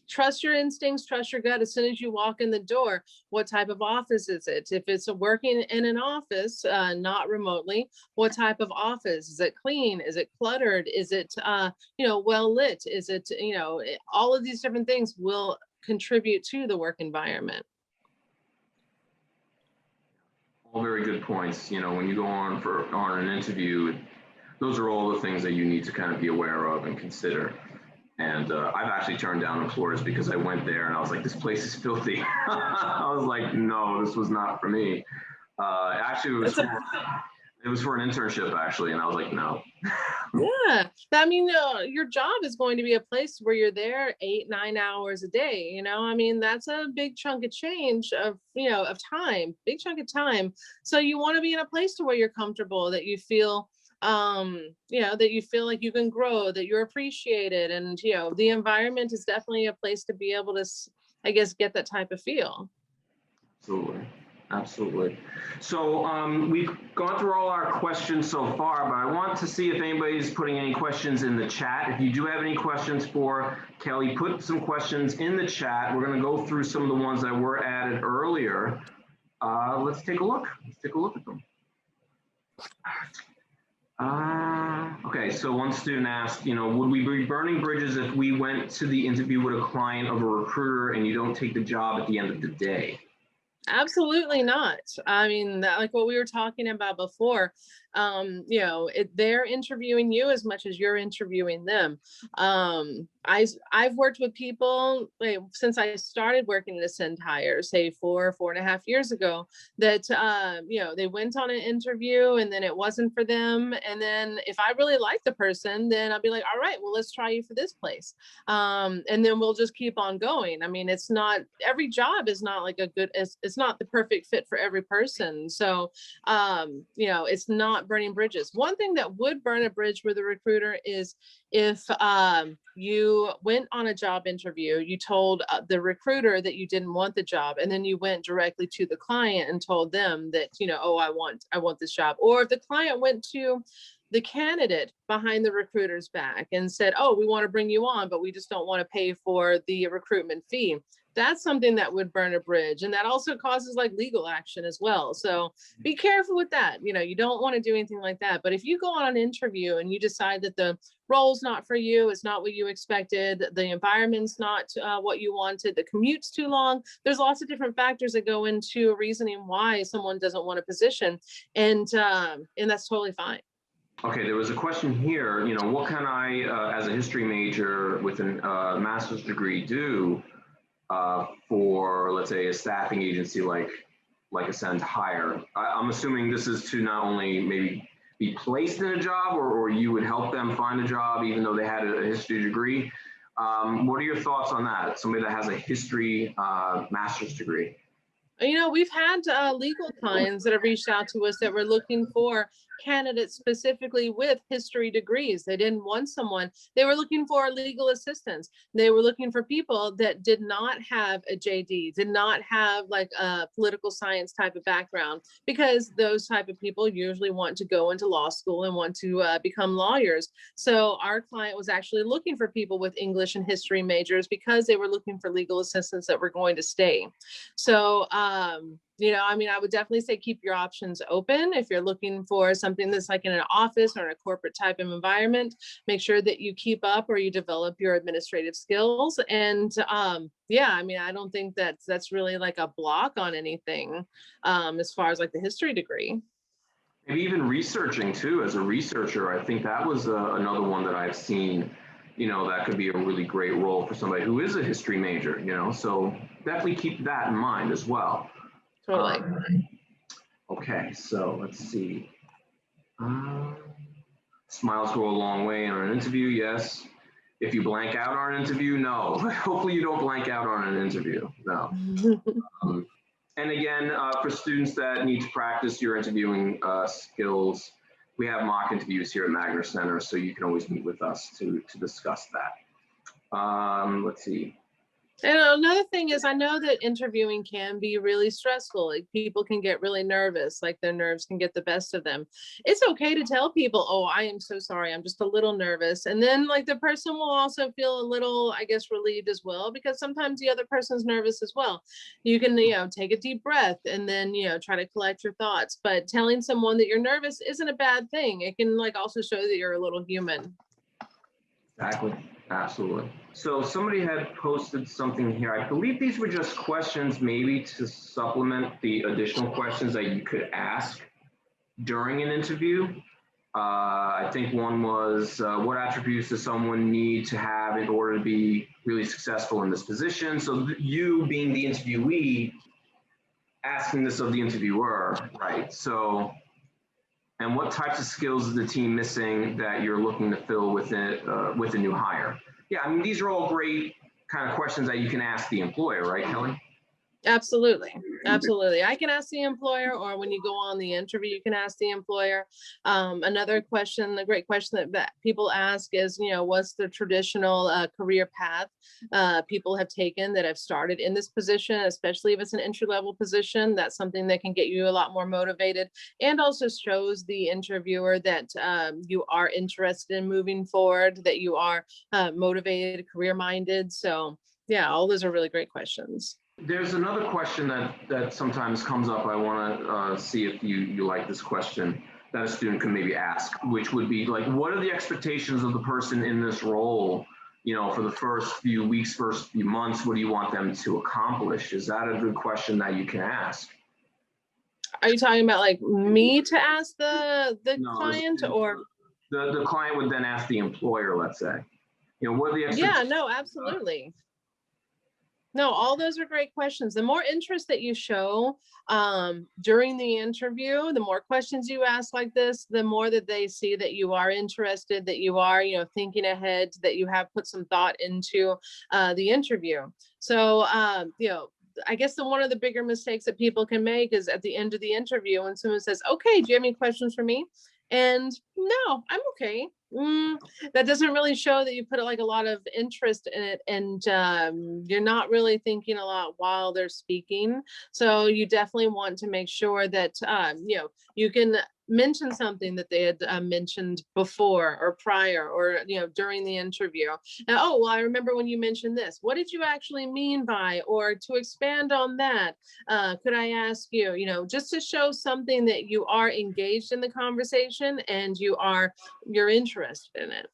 Trust your instincts, trust your gut. As soon as you walk in the door, what type of office is it? If it's working in an office, not remotely, what type of office? Is it clean? Is it cluttered? Is it, well lit? Is it, all of these different things will contribute to the work environment. All very good points. When you go on an interview, those are all the things that you need to kind of be aware of and consider. And I've actually turned down employers because I went there and I was like, this place is filthy. I was like, no, this was not for me. Actually, it was for an internship, actually. And I was like, no. Yeah. I mean, your job is going to be a place where you're there 8-9 hours a day. I mean, that's a big chunk of change of time, big chunk of time. So you want to be in a place to where you're comfortable, that you feel that you feel like you can grow, that you're appreciated. And, the environment is definitely a place to be able to, I guess, get that type of feel. Absolutely. So we've gone through all our questions so far, but I want to see if anybody's putting any questions in the chat. If you do have any questions for Kellie, put some questions in the chat. We're going to go through some of the ones that were added earlier. Let's take a look. At them. Okay, so one student asked, would we be burning bridges if we went to the interview with a client of a recruiter and you don't take the job at the end of the day? Absolutely not. I mean, like what we were talking about before, they're interviewing you as much as you're interviewing them. I've worked with people since I started working at Ascend Hire, say 4.5 years ago, that, they went on an interview and then it wasn't for them. And then if I really like the person, then I'll be like, all right, well, let's try you for this place. And then we'll just keep on going. I mean, every job is not it's not the perfect fit for every person. So, it's not burning bridges. One thing that would burn a bridge with a recruiter is if you went on a job interview, you told the recruiter that you didn't want the job, and then you went directly to the client and told them that, oh, I want this job. Or if the client went to the candidate behind the recruiter's back and said, oh, we want to bring you on, but we just don't want to pay for the recruitment fee. That's something that would burn a bridge, and that also causes like legal action as well. So be careful with that. You don't want to do anything like that. But if you go on an interview and you decide that the role's not for you, it's not what you expected, the environment's not what you wanted, the commute's too long, there's lots of different factors that go into reasoning why someone doesn't want a position, and that's totally fine. Okay, there was a question here, what can I, as a history major with a master's degree, do for, let's say, a staffing agency like Ascend Hire? I'm assuming this is to not only maybe be placed in a job, or you would help them find a job even though they had a history degree. What are your thoughts on that? Somebody that has a history master's degree. We've had legal clients that have reached out to us that were looking for candidates specifically with history degrees. They didn't want someone, they were looking for legal assistance. They were looking for people that did not have a JD, did not have like a political science type of background, because those type of people usually want to go into law school and want to become lawyers. So our client was actually looking for people with English and history majors because they were looking for legal assistants that were going to stay. So, I would definitely say keep your options open. If you're looking for something that's like in an office or in a corporate type of environment, make sure that you keep up or you develop your administrative skills. And I don't think that's really like a block on anything as far as like the history degree. Maybe even researching too, as a researcher, I think that was another one that I've seen, that could be a really great role for somebody who is a history major, so definitely keep that in mind as well. Totally. Okay, so let's see. Smiles go a long way on an interview, yes. If you blank out on an interview, no. Hopefully you don't blank out on an interview, no. And again, for students that need to practice your interviewing skills, we have mock interviews here at Magna Center, so you can always meet with us to discuss that. Let's see. And another thing is, I know that interviewing can be really stressful. Like people can get really nervous, like their nerves can get the best of them. It's okay to tell people, oh, I am so sorry, I'm just a little nervous. And then like the person will also feel a little, I guess, relieved as well, because sometimes the other person's nervous as well. You can, take a deep breath and then, try to collect your thoughts. But telling someone that you're nervous isn't a bad thing. It can like also show that you're a little human. Exactly. Absolutely. So somebody had posted something here. I believe these were just questions maybe to supplement the additional questions that you could ask during an interview. I think one was, what attributes does someone need to have in order to be really successful in this position? So you being the interviewee, asking this of the interviewer, right? So, and what types of skills is the team missing that you're looking to fill with it, with a new hire? Yeah, these are all great kind of questions that you can ask the employer, right, Kelly? Absolutely. Absolutely. I can ask the employer, or when you go on the interview, you can ask the employer. Another question, a great question that people ask is, what's the traditional career path people have taken that have started in this position, especially if it's an entry-level position. That's something that can get you a lot more motivated, and also shows the interviewer that you are interested in moving forward, that you are motivated, career-minded. So yeah, all those are really great questions. There's another question that sometimes comes up. I want to see if you like this question that a student can maybe ask, which would be like, what are the expectations of the person in this role, for the first few weeks, first few months? What do you want them to accomplish? Is that a good question that you can ask? Are you talking about like me to ask the client, or? The client would then ask the employer, let's say, what are the expectations? Yeah, no, absolutely. No, all those are great questions. The more interest that you show during the interview, the more questions you ask like this, the more that they see that you are interested, that you are, thinking ahead, that you have put some thought into the interview. So, I guess one of the bigger mistakes that people can make is at the end of the interview when someone says, okay, do you have any questions for me? And no, I'm okay. That doesn't really show that you put like a lot of interest in it, and you're not really thinking a lot while they're speaking. So you definitely want to make sure that you can mention something that they had mentioned before or prior, or during the interview. And, oh, well, I remember when you mentioned this. What did you actually mean by? Or to expand on that, could I ask you? Just to show something that you are engaged in the conversation and you're interested in it.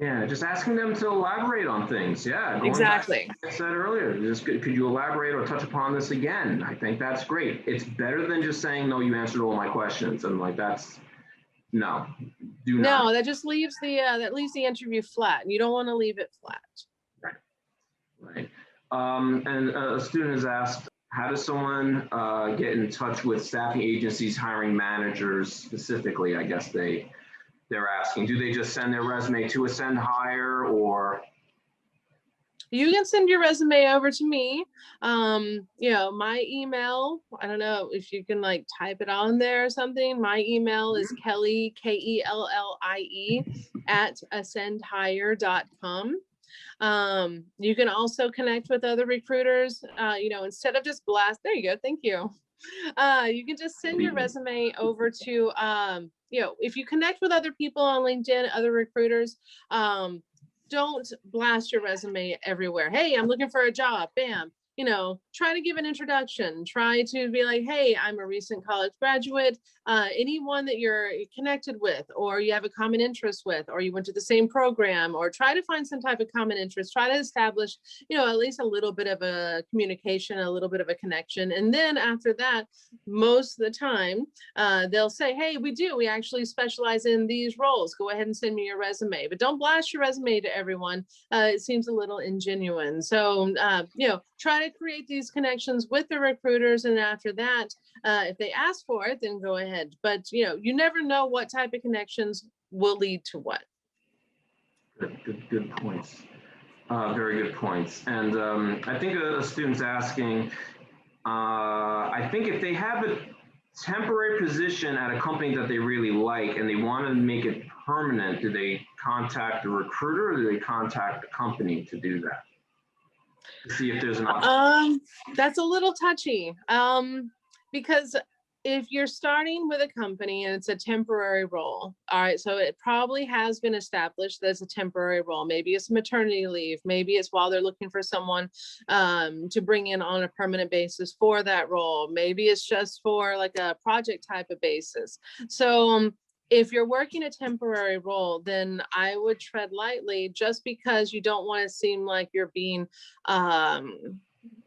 Yeah, just asking them to elaborate on things. Yeah, going Exactly. back to what I said earlier, just could you elaborate or touch upon this again? I think that's great. It's better than just saying, no, you answered all my questions. And like, no, do not. No, that just leaves the interview flat. You don't want to leave it flat. Right. And a student has asked, how does someone get in touch with staffing agencies, hiring managers specifically? I guess they're asking, do they just send their resume to Ascend Hire, or? You can send your resume over to me. My email, I don't know if you can like type it on there or something. My email is Kellie, Kellie at ascendhire.com. You can also connect with other recruiters, instead of just there you go. Thank you. You can just send your resume over to, if you connect with other people on LinkedIn, other recruiters, don't blast your resume everywhere. Hey, I'm looking for a job. Bam. Try to give an introduction. Try to be like, hey, I'm a recent college graduate. Anyone that you're connected with, or you have a common interest with, or you went to the same program, or try to find some type of common interest. Try to establish, at least a little bit of a communication, a little bit of a connection. And then after that, most of the time, they'll say, hey, we actually specialize in these roles. Go ahead and send me your resume, but don't blast your resume to everyone. It seems a little ingenuine. So, try to create these connections with the recruiters. And after that, if they ask for it, then go ahead. But, you never know what type of connections will lead to what. Good points. Very good points. And I think a student's asking, I think if they have a temporary position at a company that they really like and they want to make it permanent, do they contact the recruiter, or do they contact the company to do that? To see if there's an option. That's a little touchy, because if you're starting with a company and it's a temporary role, all right, so it probably has been established that it's a temporary role. Maybe it's maternity leave. Maybe it's while they're looking for someone to bring in on a permanent basis for that role. Maybe it's just for like a project type of basis. So if you're working a temporary role, then I would tread lightly, just because you don't want to seem like you're being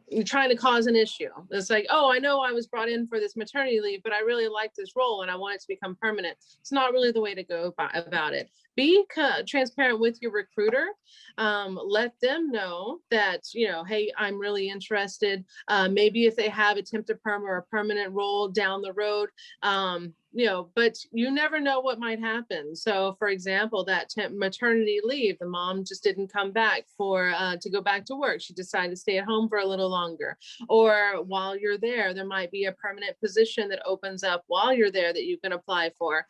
you're trying to cause an issue. It's like, oh, I know I was brought in for this maternity leave, but I really like this role and I want it to become permanent. It's not really the way to go about it. Be transparent with your recruiter. Let them know that, hey, I'm really interested. Maybe if they have a temp to perm or a permanent role down the road, but you never know what might happen. So for example, that maternity leave, the mom just didn't come back to go back to work. She decided to stay at home for a little longer. Or while you're there might be a permanent position that opens up while you're there that you can apply for.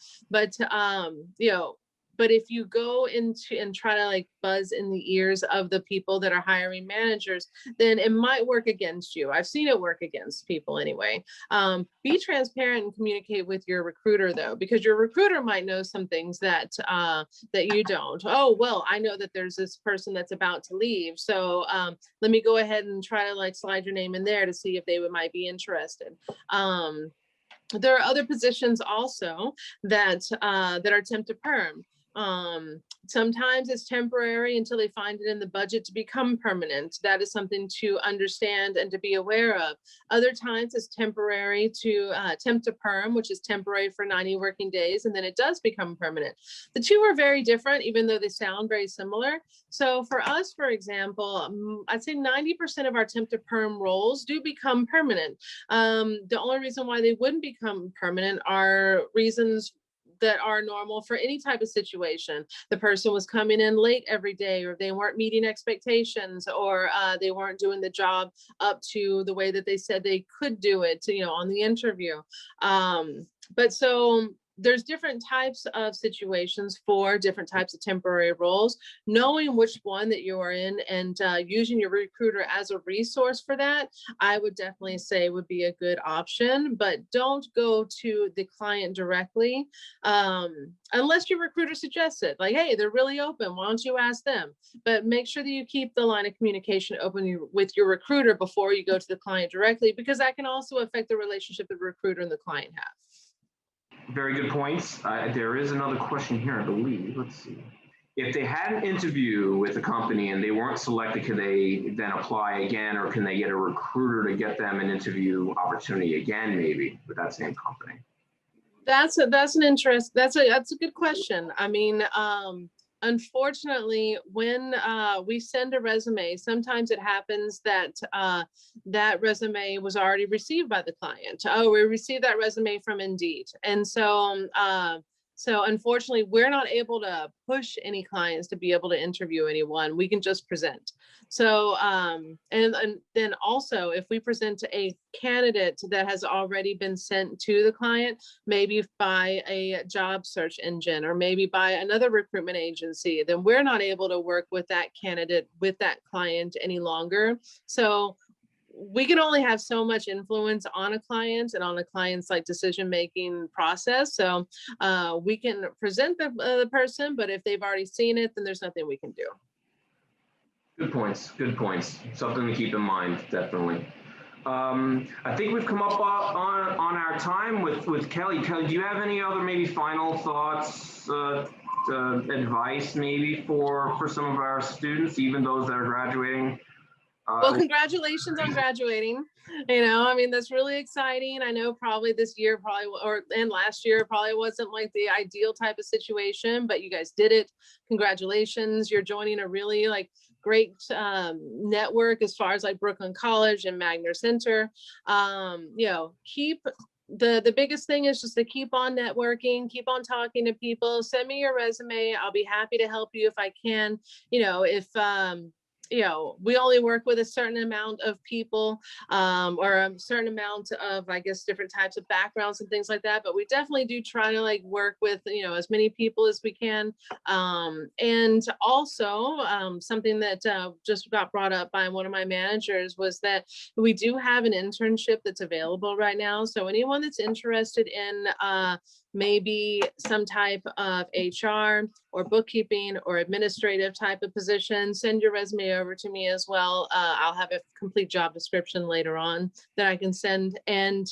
But if you go into and try to like buzz in the ears of the people that are hiring managers, then it might work against you. I've seen it work against people anyway. Be transparent and communicate with your recruiter though, because your recruiter might know some things that you don't. Oh, well, I know that there's this person that's about to leave. So let me go ahead and try to like slide your name in there to see if they might be interested. There are other positions also that are temp to perm. Sometimes it's temporary until they find it in the budget to become permanent. That is something to understand and to be aware of. Other times it's temporary to temp to perm, which is temporary for 90 working days, and then it does become permanent. The two are very different, even though they sound very similar. So for us, for example, I'd say 90% of our temp to perm roles do become permanent. The only reason why they wouldn't become permanent are reasons that are normal for any type of situation. The person was coming in late every day, or they weren't meeting expectations, or they weren't doing the job up to the way that they said they could do it, on the interview. But so there's different types of situations for different types of temporary roles. Knowing which one that you are in and using your recruiter as a resource for that, I would definitely say would be a good option. But don't go to the client directly unless your recruiter suggests it. Like, hey, they're really open. Why don't you ask them? But make sure that you keep the line of communication open with your recruiter before you go to the client directly, because that can also affect the relationship the recruiter and the client have. Very good points. There is another question here, I believe. Let's see. If they had an interview with a company and they weren't selected, can they then apply again, or can they get a recruiter to get them an interview opportunity again, maybe with that same company? That's a good question. I mean, unfortunately, when we send a resume, sometimes it happens that that resume was already received by the client. Oh, we received that resume from Indeed. And so, so unfortunately, we're not able to push any clients to be able to interview anyone. We can just present. So, and then also, if we present a candidate that has already been sent to the client, maybe by a job search engine or maybe by another recruitment agency, then we're not able to work with that candidate, with that client any longer. So we can only have so much influence on a client and on a client's like decision-making process. So we can present the person, but if they've already seen it, then there's nothing we can do. Good points. Good points. Something to keep in mind, definitely. I think we've come up on our time with Kelly. Kelly, do you have any other maybe final thoughts, advice maybe for some of our students, even those that are graduating? Well, congratulations on graduating. You know, I mean, that's really exciting. I know probably this year and last year probably wasn't like the ideal type of situation, but you guys did it. Congratulations. You're joining a really like great network as far as like Brooklyn College and Magner Center. You know, the biggest thing is just to keep on networking, keep on talking to people. Send me your resume. I'll be happy to help you if I can. You know, if you know, we only work with a certain amount of people or a certain amount of, I guess, different types of backgrounds and things like that. But we definitely do try to like work with, you know, as many people as we can. And also something that just got brought up by one of my managers was that we do have an internship that's available right now. So anyone that's interested in maybe some type of HR or bookkeeping or administrative type of position, send your resume over to me as well. I'll have a complete job description later on that I can send. And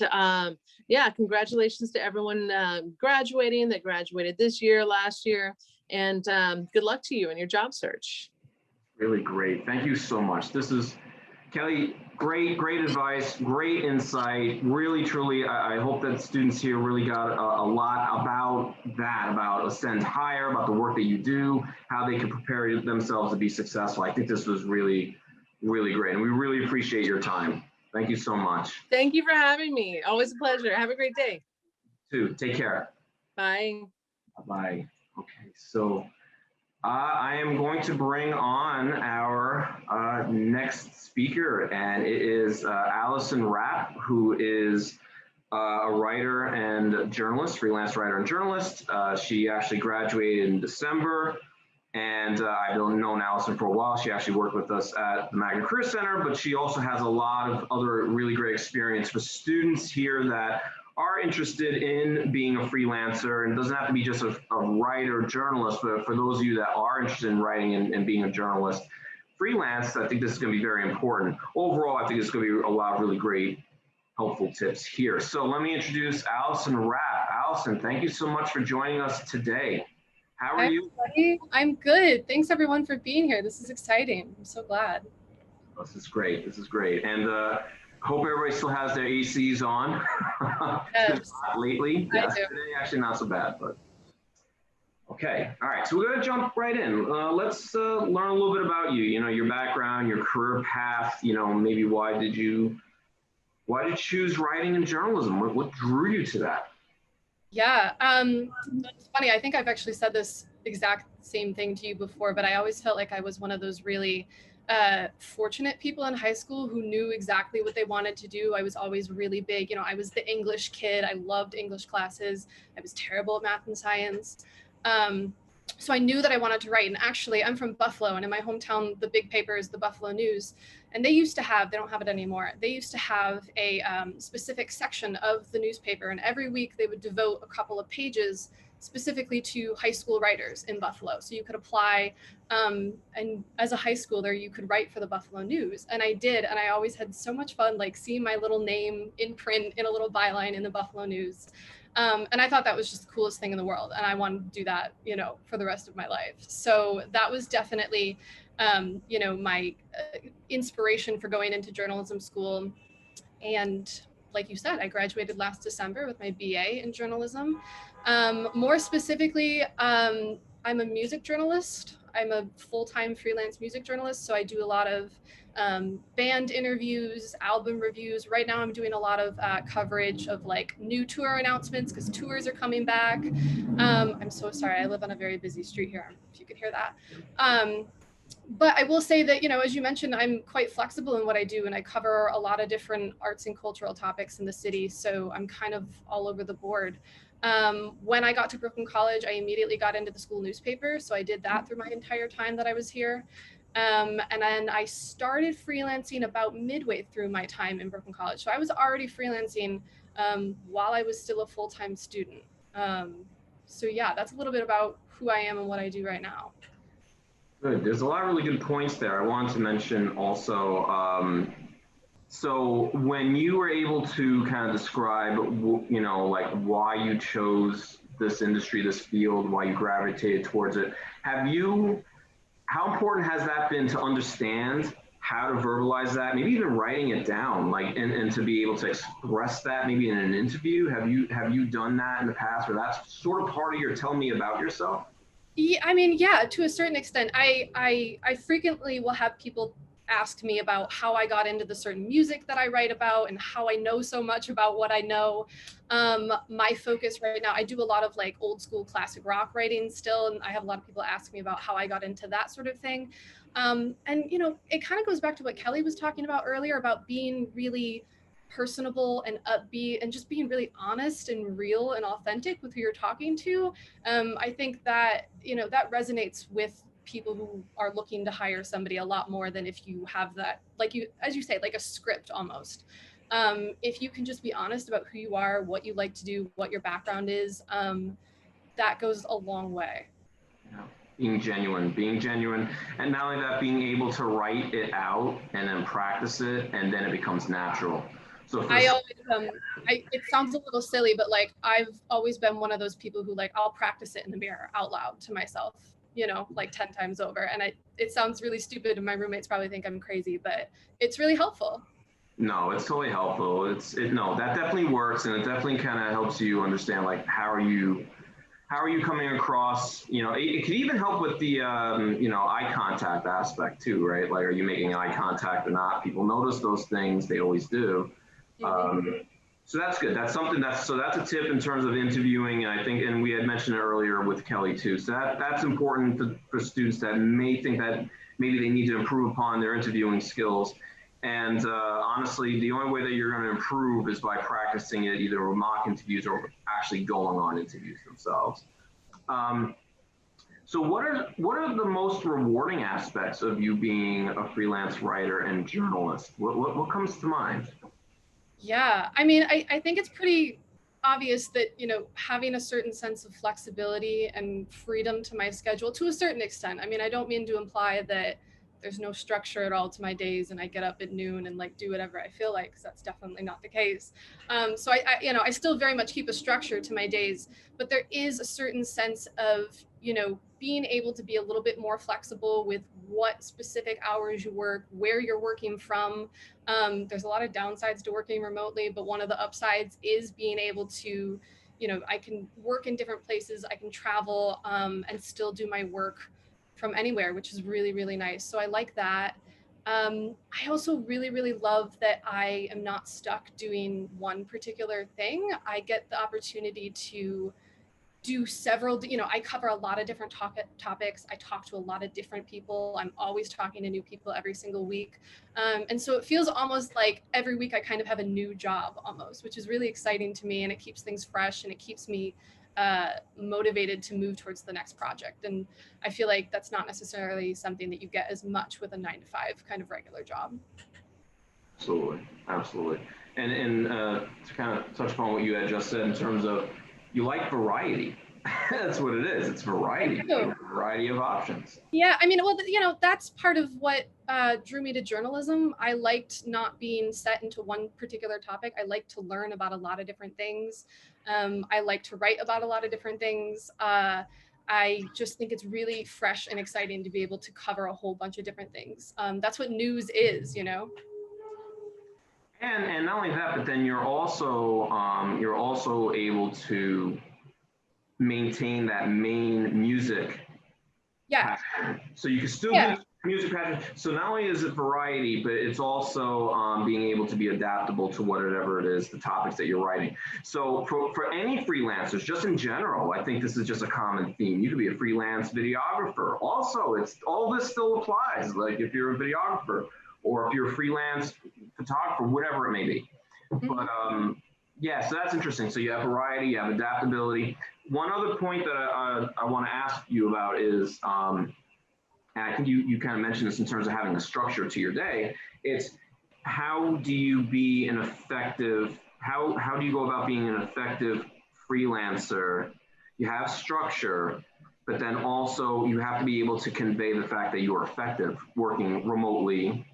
yeah, congratulations to everyone graduating that graduated this year, last year, and good luck to you in your job search. Really great. Thank you so much. This is Kelly, great advice, great insight. Really, truly, I hope that students here really got a lot about that, about Ascend Higher, about the work that you do, how they can prepare themselves to be successful. I think this was really, really great. And we really appreciate your time. Thank you so much. Thank you for having me. Always a pleasure. Have a great day. You too. Take care. Bye. Bye. Okay, so I am going to bring on our next speaker, and it is Allison Rapp, who is a writer and journalist, freelance writer and journalist. She actually graduated in December, and I've known Allison for a while. She actually worked with us at the Magna Career Center, but she also has a lot of other really great experience for students here that are interested in being a freelancer, and it doesn't have to be just a writer journalist, but for those of you that are interested in writing and being a journalist, freelance, I think this is going to be very important. Overall, I think it's going to be a lot of really great, helpful tips here. So let me introduce Allison Rapp. Allison, thank you so much for joining us today. How are you? Everybody. I'm good. Thanks everyone for being here. This is exciting. I'm so glad. This is great. This is great. And hope everybody still has their ACs on. Yes. Lately. I Yes, do. today actually not so bad, but okay. All right. So we're going to jump right in. Let's learn a little bit about you. You know, your background, your career path. You know, maybe why did you choose writing and journalism? What drew you to that? Yeah. It's funny. I think I've actually said this exact same thing to you before, but I always felt like I was one of those really fortunate people in high school who knew exactly what they wanted to do. I was always really big, you know, I was the English kid. I loved English classes. I was terrible at math and science. So I knew that I wanted to write. And actually, I'm from Buffalo, and in my hometown, the big paper is the Buffalo News. And they used to have, they don't have it anymore, they used to have a specific section of the newspaper. And every week they would devote a couple of pages specifically to high school writers in Buffalo. So you could apply, and as a high schooler, you could write for the Buffalo News. And I did, and I always had so much fun, like seeing my little name in print in a little byline in the Buffalo News. And I thought that was just the coolest thing in the world. And I wanted to do that, you know, for the rest of my life. So that was definitely, you know, my inspiration for going into journalism school. And like you said, I graduated last December with my BA in journalism. More specifically, I'm a music journalist. I'm a full-time freelance music journalist. So I do a lot of band interviews, album reviews. Right now I'm doing a lot of coverage of like new tour announcements because tours are coming back. I'm so sorry, I live on a very busy street here, if you could hear that. But I will say that, you know, as you mentioned, I'm quite flexible in what I do, and I cover a lot of different arts and cultural topics in the city. So I'm kind of all over the board. When I got to Brooklyn College, I immediately got into the school newspaper. So I did that through my entire time that I was here. And then I started freelancing about midway through my time in Brooklyn College. So I was already freelancing while I was still a full-time student. So yeah, that's a little bit about who I am and what I do right now. Good. There's a lot of really good points there. I wanted to mention also, so when you were able to kind of describe, you know, like why you chose this industry, this field, why you gravitated towards it, how important has that been to understand how to verbalize that, maybe even writing it down, like, and to be able to express that maybe in an interview? Have you done that in the past, or that's sort of part of your tell me about yourself? Yeah, I mean, yeah, to a certain extent. I frequently will have people ask me about how I got into the certain music that I write about and how I know so much about what I know. My focus right now, I do a lot of like old school classic rock writing still, and I have a lot of people ask me about how I got into that sort of thing. And you know, it kind of goes back to what Kelly was talking about earlier about being really personable and upbeat and just being really honest and real and authentic with who you're talking to. I think that, you know, that resonates with people who are looking to hire somebody a lot more than if you have that, like you, as you say, like a script almost. If you can just be honest about who you are, what you like to do, what your background is, that goes a long way. Yeah. Being genuine, and not only that, being able to write it out and then practice it, and then it becomes natural. So I always, it sounds a little silly, but like I've always been one of those people who like, I'll practice it in the mirror out loud to myself, you know, like 10 times over. And it sounds really stupid and my roommates probably think I'm crazy, but it's really helpful. No, it's totally helpful. No, that definitely works, and it definitely kind of helps you understand like how are you coming across. You know, it could even help with the you know, eye contact aspect too, right? Like, are you making eye contact or not? People notice those things; they always do. So that's good. That's something that's a tip in terms of interviewing. And I think, and we had mentioned it earlier with Kelly too. So that's important for students that may think that maybe they need to improve upon their interviewing skills. And honestly, the only way that you're going to improve is by practicing it either with mock interviews or actually going on interviews themselves. So what are the most rewarding aspects of you being a freelance writer and journalist? What comes to mind? Yeah, I mean, I think it's pretty obvious that, you know, having a certain sense of flexibility and freedom to my schedule to a certain extent. I mean, I don't mean to imply that there's no structure at all to my days and I get up at noon and like do whatever I feel like, because that's definitely not the case. So you know, I still very much keep a structure to my days, but there is a certain sense of, you know, being able to be a little bit more flexible with what specific hours you work, where you're working from. There's a lot of downsides to working remotely, but one of the upsides is being able to, you know, I can work in different places, I can travel and still do my work from anywhere, which is really, really nice. So I like that. I also really, really love that I am not stuck doing one particular thing. I get the opportunity to do several, I cover a lot of different topics. I talk to a lot of different people. I'm always talking to new people every single week. And so it feels almost like every week I kind of have a new job almost, which is really exciting to me. And it keeps things fresh and it keeps me motivated to move towards the next project. And I feel like that's not necessarily something that you get as much with a 9-to-5 kind of regular job. Absolutely, absolutely. And to kind of touch upon what you had just said in terms of you like variety. That's what it is. It's variety, variety of options. Yeah, I mean, well, that's part of what drew me to journalism. I liked not being set into one particular topic. I like to learn about a lot of different things. I like to write about a lot of different things. I just think it's really fresh and exciting to be able to cover a whole bunch of different things. That's what news is, And not only that, but then you're also able to maintain that main music passion. So you can still do music passion. So not only is it variety, but it's also being able to be adaptable to whatever it is, the topics that you're writing. So for any freelancers, just in general, I think this is just a common theme. You could be a freelance videographer. Also, it's all this still applies. Like if you're a videographer or if you're a freelance photographer, whatever it may be. But yeah, so that's interesting. So you have variety, you have adaptability. One other point that I want to ask you about is, and I think you kind of mentioned this in terms of having a structure to your day. It's how do you be an effective, how do you go about being an effective freelancer? You have structure, but then also you have to be able to convey the fact that you are effective working remotely,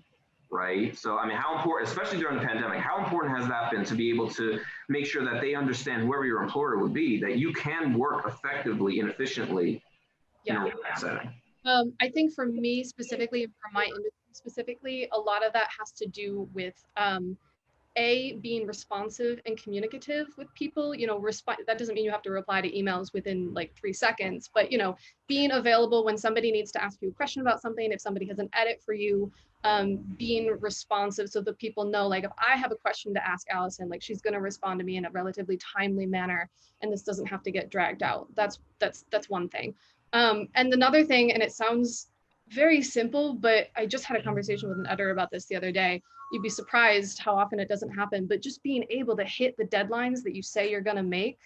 right? So, I mean, how important, especially during the pandemic, how important has that been to be able to make sure that they understand, whoever your employer would be, that you can work effectively and efficiently in a remote setting? I think for me specifically, and for my industry specifically, a lot of that has to do with being responsive and communicative with people. That doesn't mean you have to reply to emails within like 3 seconds, but being available when somebody needs to ask you a question about something, if somebody has an edit for you, being responsive so that people know, like, if I have a question to ask Allison, like, she's going to respond to me in a relatively timely manner, and this doesn't have to get dragged out. That's one thing. And another thing, and it sounds very simple, but I just had a conversation with an editor about this the other day. You'd be surprised how often it doesn't happen, but just being able to hit the deadlines that you say you're going to make.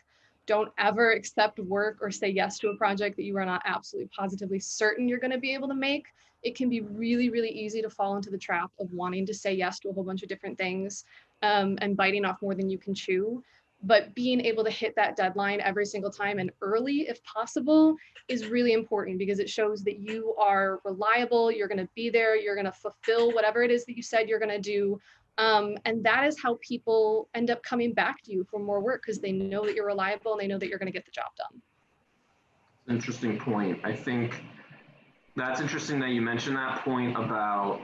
Don't ever accept work or say yes to a project that you are not absolutely positively certain you're going to be able to make. It can be really, really easy to fall into the trap of wanting to say yes to a whole bunch of different things and biting off more than you can chew. But being able to hit that deadline every single time and early, if possible, is really important because it shows that you are reliable, you're going to be there, you're going to fulfill whatever it is that you said you're going to do. And that is how people end up coming back to you for more work because they know that you're reliable and they know that you're going to get the job done. Interesting point. I think that's interesting that you mentioned that point about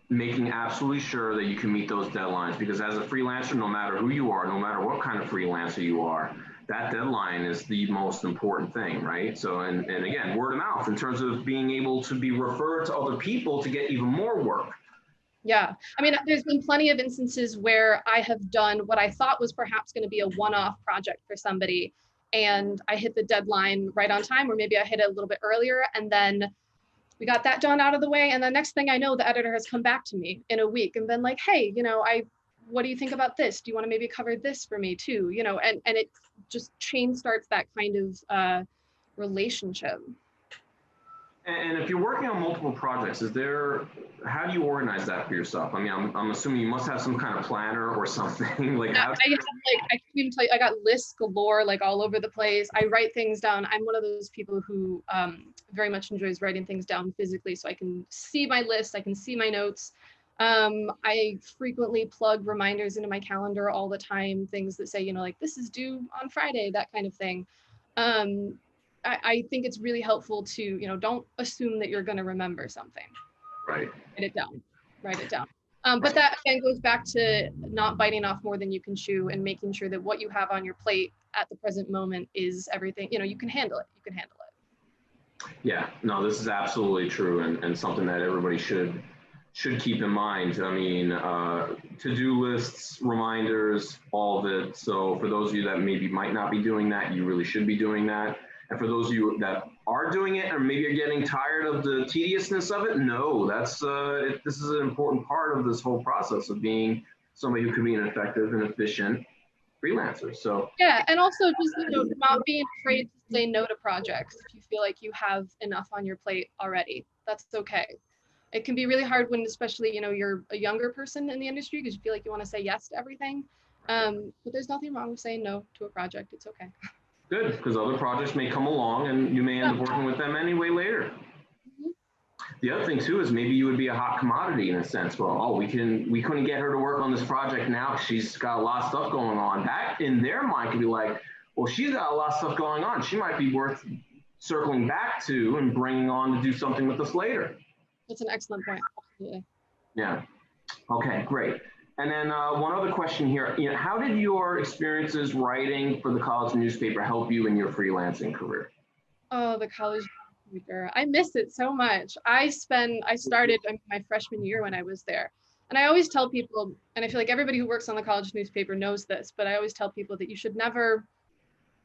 making absolutely sure that you can meet those deadlines, because as a freelancer, no matter who you are, no matter what kind of freelancer you are, that deadline is the most important thing, right? So, and again, word of mouth in terms of being able to be referred to other people to get even more work. Yeah, I mean, there's been plenty of instances where I have done what I thought was perhaps going to be a one-off project for somebody, and I hit the deadline right on time, or maybe I hit it a little bit earlier, and then we got that done out of the way. And the next thing I know, the editor has come back to me in a week and been like, hey, what do you think about this? Do you want to maybe cover this for me too? And it just chain starts that kind of relationship. And if you're working on multiple projects, how do you organize that for yourself? I mean, I'm assuming you must have some kind of planner or something. Like, I can't even tell you, I got lists galore, like all over the place. I write things down. I'm one of those people who very much enjoys writing things down physically so I can see my list, I can see my notes. I frequently plug reminders into my calendar all the time, things that say, like, this is due on Friday, that kind of thing. I think it's really helpful to, don't assume that you're going to remember something. Right. Write it down. But that again goes back to not biting off more than you can chew and making sure that what you have on your plate at the present moment is everything, you can handle it. Yeah, no, this is absolutely true and something that everybody should should keep in mind. I mean, to-do lists, reminders, all of it. So for those of you that maybe might not be doing that, you really should be doing that. And for those of you that are doing it, or maybe you're getting tired of the tediousness of it, no, that's this is an important part of this whole process of being somebody who can be an effective and efficient freelancer. So yeah, and also just, you know, not being afraid to say no to projects if you feel like you have enough on your plate already. That's okay. It can be really hard when, especially, you know, you're a younger person in the industry because you feel like you want to say yes to everything. But there's nothing wrong with saying no to a project. It's okay. good, because other projects may come along and you may end up working with them anyway later. The other thing too is maybe you would be a hot commodity in a sense. Well, oh, we couldn't get her to work on this project now because she's got a lot of stuff going on. That in their mind could be like, well, she's got a lot of stuff going on. She might be worth circling back to and bringing on to do something with us later. That's an excellent point. Absolutely. Yeah. Okay, great. And then one other question here. You know, how did your experiences writing for the college newspaper help you in your freelancing career? Oh, the college newspaper. I miss it so much. I started my freshman year when I was there. And I always tell people, and I feel like everybody who works on the college newspaper knows this, but I always tell people that you should never,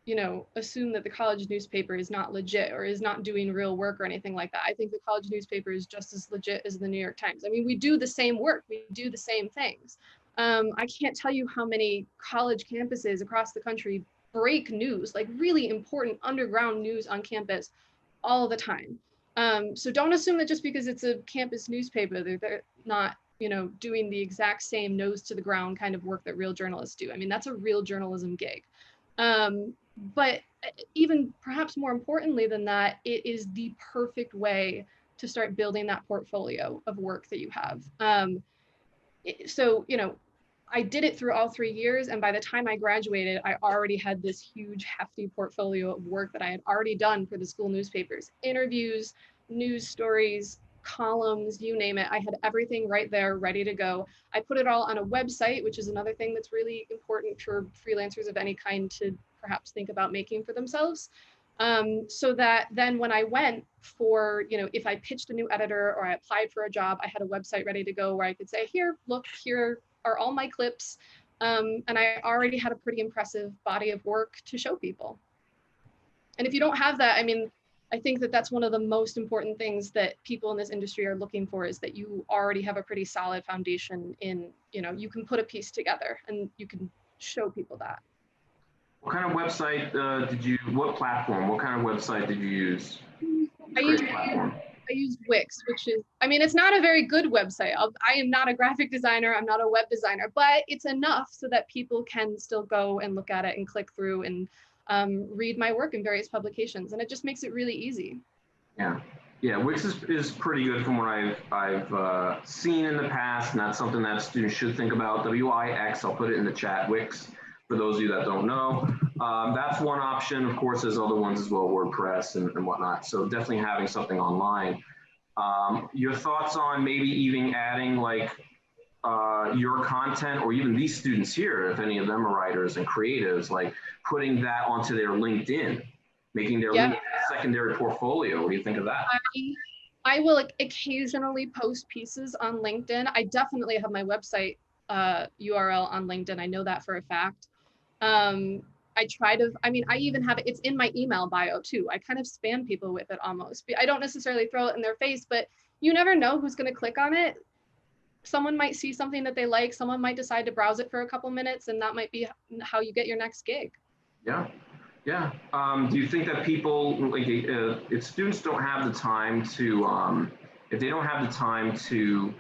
you know, assume that the college newspaper is not legit or is not doing real work or anything like that. I think the college newspaper is just as legit as the New York Times. I mean, we do the same work, we do the same things. I can't tell you how many college campuses across the country break news, like really important underground news on campus all the time. So don't assume that just because it's a campus newspaper, they're not, you know, doing the exact same nose to the ground kind of work that real journalists do. I mean, that's a real journalism gig. But even perhaps more importantly than that, it is the perfect way to start building that portfolio of work that you have. So, you know, I did it through all 3 years. And by the time I graduated, I already had this huge, hefty portfolio of work that I had already done for the school newspapers, interviews, news stories, columns, you name it. I had everything right there ready to go. I put it all on a website, which is another thing that's really important for freelancers of any kind to perhaps think about making for themselves. So that then when I went for, you know, if I pitched a new editor or I applied for a job, I had a website ready to go where I could say, here, look, here are all my clips. And I already had a pretty impressive body of work to show people. And if you don't have that, I mean, I think that that's one of the most important things that people in this industry are looking for, is that you already have a pretty solid foundation in, you know, you can put a piece together and you can show people that. What kind of website what platform, what kind of website did you use? I use Wix, which is, I mean, it's not a very good website. I am not a graphic designer. I'm not a web designer, but it's enough so that people can still go and look at it and click through and read my work in various publications. And it just makes it really easy. Yeah. Yeah, Wix is pretty good from what I've seen in the past, and that's something that students should think about. WIX, I'll put it in the chat, Wix, for those of you that don't know. That's one option. Of course, there's other ones as well, WordPress and whatnot. So definitely having something online. Your thoughts on maybe even adding like your content, or even these students here, if any of them are writers and creatives, like putting that onto their LinkedIn, making their LinkedIn a secondary portfolio. What do you think of that? I will occasionally post pieces on LinkedIn. I definitely have my website URL on LinkedIn. I know that for a fact. I even have it, it's in my email bio too. I kind of spam people with it almost. I don't necessarily throw it in their face, but you never know who's going to click on it. Someone might see something that they like, someone might decide to browse it for a couple minutes, and that might be how you get your next gig. Yeah. Yeah. Do you think that people, like, if students don't have the time to, if they don't have the time to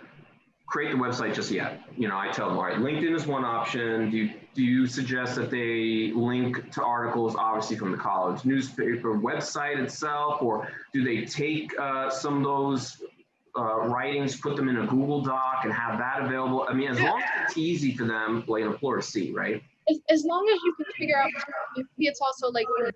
create the website just yet, you know, I tell them, all right, LinkedIn is one option. Do you suggest that they link to articles, obviously from the college newspaper website itself, or do they take some of those writings, put them in a Google Doc and have that available? I mean, as long as it's easy for them, like an employer to see, right? As long as you can figure out, maybe it's also like a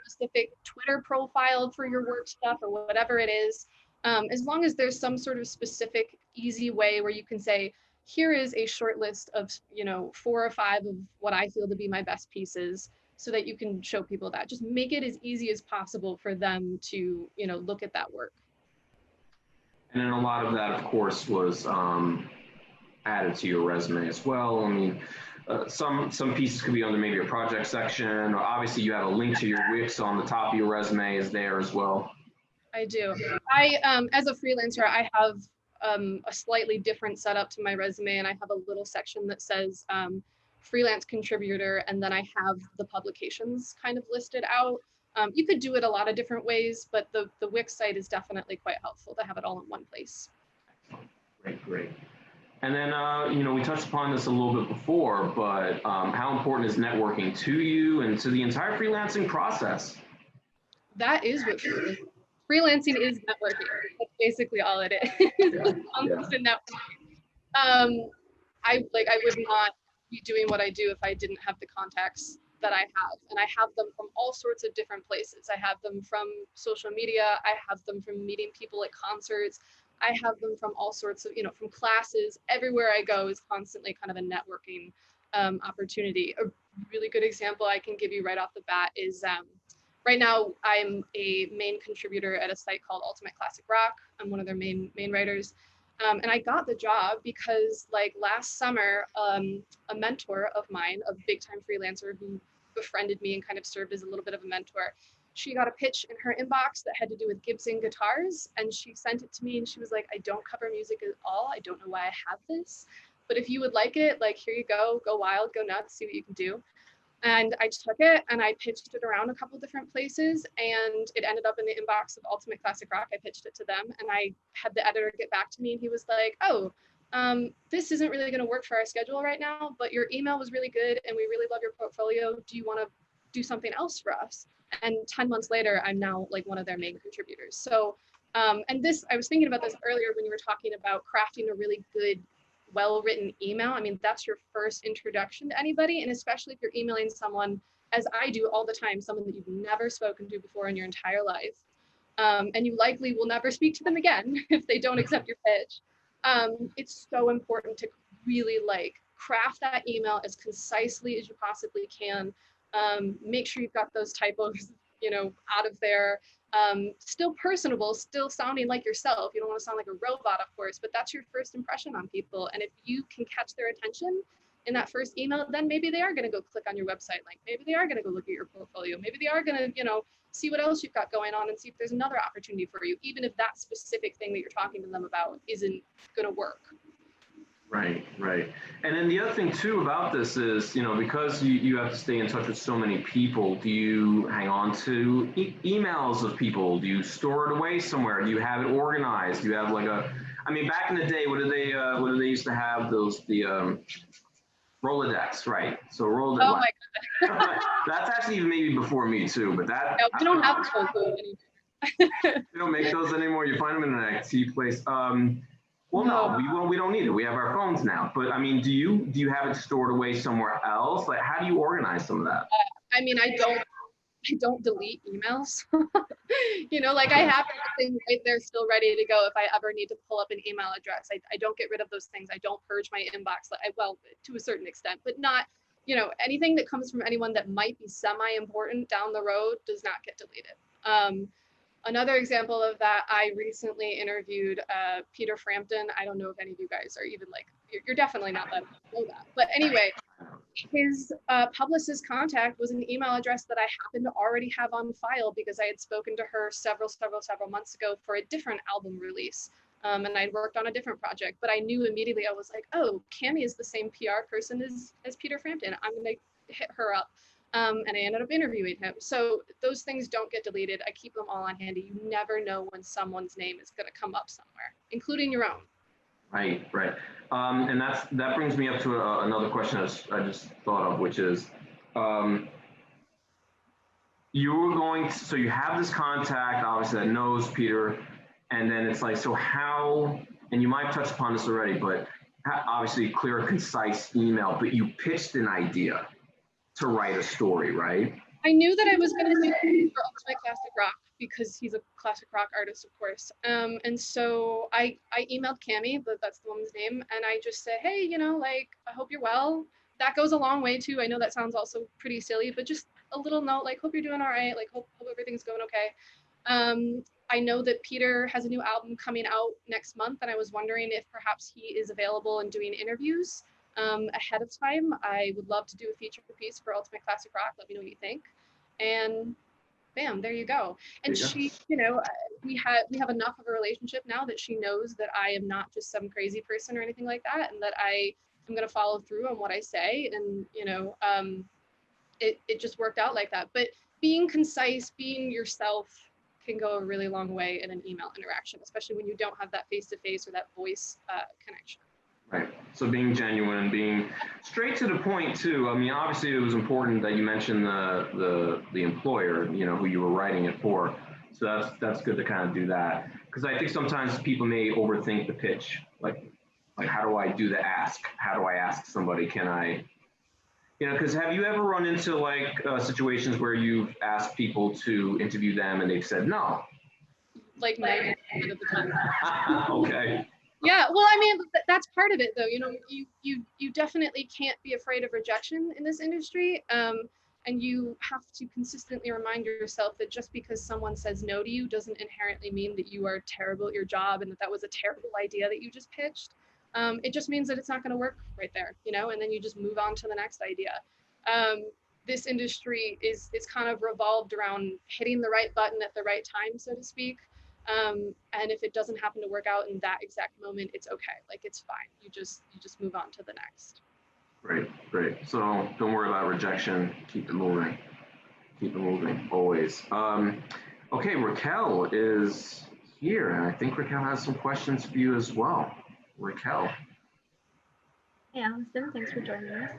specific Twitter profile for your work stuff or whatever it is. As long as there's some sort of specific, easy way where you can say, here is a short list of, you know, 4 or 5 of what I feel to be my best pieces, so that you can show people that. Just make it as easy as possible for them to, you know, look at that work. And then a lot of that, of course, was added to your resume as well. I mean, some pieces could be under maybe your project section, or obviously you have a link to your Wix on the top of your resume is there as well. I do. As a freelancer, I have a slightly different setup to my resume, and I have a little section that says freelance contributor, and then I have the publications kind of listed out. You could do it a lot of different ways, but the Wix site is definitely quite helpful to have it all in one place. Great. And then, we touched upon this a little bit before, but how important is networking to you and to the entire freelancing process? That is what freelancing is, networking. That's basically all it is. Constant networking. I would not be doing what I do if I didn't have the contacts that I have, and I have them from all sorts of different places. I have them from social media. I have them from meeting people at concerts. I have them from all sorts of, from classes. Everywhere I go is constantly kind of a networking opportunity. A really good example I can give you right off the bat is right now I'm a main contributor at a site called Ultimate Classic Rock. I'm one of their main writers. And I got the job because last summer, a mentor of mine, a big time freelancer who befriended me and kind of served as a little bit of a mentor, she got a pitch in her inbox that had to do with Gibson guitars, and she sent it to me and she was like, I don't cover music at all. I don't know why I have this, but if you would like it, here you go wild, go nuts, see what you can do. And I took it and I pitched it around a couple different places, and it ended up in the inbox of Ultimate Classic Rock. I pitched it to them, and I had the editor get back to me, and he was like, oh, this isn't really going to work for our schedule right now, but your email was really good and we really love your portfolio. Do you want to do something else for us? And 10 months later, I'm now one of their main contributors. So, and this, I was thinking about this earlier when you were talking about crafting a really good, well-written email. I mean, that's your first introduction to anybody. And especially if you're emailing someone, as I do all the time, someone that you've never spoken to before in your entire life. And you likely will never speak to them again if they don't accept your pitch. It's so important to really craft that email as concisely as you possibly can. Make sure you've got those typos, out of there. Still personable, still sounding like yourself. You don't want to sound like a robot, of course, but that's your first impression on people. And if you can catch their attention in that first email, then maybe they are going to go click on your website. Maybe they are going to go look at your portfolio. Maybe they are going to, see what else you've got going on and see if there's another opportunity for you, even if that specific thing that you're talking to them about isn't going to work. Right. And then the other thing too about this is, because you have to stay in touch with so many people, do you hang on to emails of people? Do you store it away somewhere? Do you have it organized? Do you have back in the day, what did they used to have the Rolodex, right? So Rolodex. Oh my goodness. That's actually even maybe before me too, but that. No, we don't have those anymore. We don't make those anymore. You find them in an IT place. Well, no, we don't need it. We have our phones now. But I mean, do you have it stored away somewhere else? How do you organize some of that? I don't delete emails. I have everything right there still ready to go if I ever need to pull up an email address. I don't get rid of those things. I don't purge my inbox. Well, to a certain extent, but not, anything that comes from anyone that might be semi-important down the road does not get deleted. Another example of that, I recently interviewed Peter Frampton. I don't know if any of you guys are even you're definitely not that know that. But anyway, his publicist contact was an email address that I happened to already have on file because I had spoken to her several months ago for a different album release. And I'd worked on a different project, but I knew immediately, I was like, oh, Cammie is the same PR person as Peter Frampton. I'm gonna hit her up. And I ended up interviewing him. So those things don't get deleted. I keep them all on handy. You never know when someone's name is going to come up somewhere, including your own. Right. And that brings me up to another question I just thought of, which is, so you have this contact, obviously, that knows Peter, and then it's so how, and you might have touched upon this already, but obviously clear, concise email, but you pitched an idea to write a story, right? I knew that I was going to do it for Ultimate Classic Rock because he's a classic rock artist, of course. And so I emailed Cammie, but that's the woman's name, and I just said, hey, I hope you're well. That goes a long way too. I know that sounds also pretty silly, but just a little note, hope you're doing all right, hope everything's going okay. I know that Peter has a new album coming out next month, and I was wondering if perhaps he is available and doing interviews ahead of time. I would love to do a feature piece for Ultimate Classic Rock. Let me know what you think. And bam, there you go. And she, you know, we have enough of a relationship now that she knows that I am not just some crazy person or anything like that, and that I am going to follow through on what I say. And, you know, it just worked out like that. But being concise, being yourself can go a really long way in an email interaction, especially when you don't have that face-to-face or that voice connection. Right. So being genuine, being straight to the point too. I mean, obviously it was important that you mentioned the employer, you know, who you were writing it for. So that's good to kind of do that, because I think sometimes people may overthink the pitch. Like how do I do the ask? How do I ask somebody? Can I, you know, because have you ever run into like situations where you've asked people to interview them and they've said no? Like 90% of the time. Okay. Yeah, well, I mean, that's part of it, though. You know, you definitely can't be afraid of rejection in this industry, and you have to consistently remind yourself that just because someone says no to you doesn't inherently mean that you are terrible at your job and that that was a terrible idea that you just pitched. It just means that it's not going to work right there, you know, and then you just move on to the next idea. This industry is kind of revolved around hitting the right button at the right time, so to speak. And if it doesn't happen to work out in that exact moment, it's okay. Like, it's fine. You just move on to the next. Great, great. So don't worry about rejection. Keep it moving. Keep it moving, always. Okay, Raquel is here, and I think Raquel has some questions for you as well. Raquel. Hey, Allison, thanks for joining us.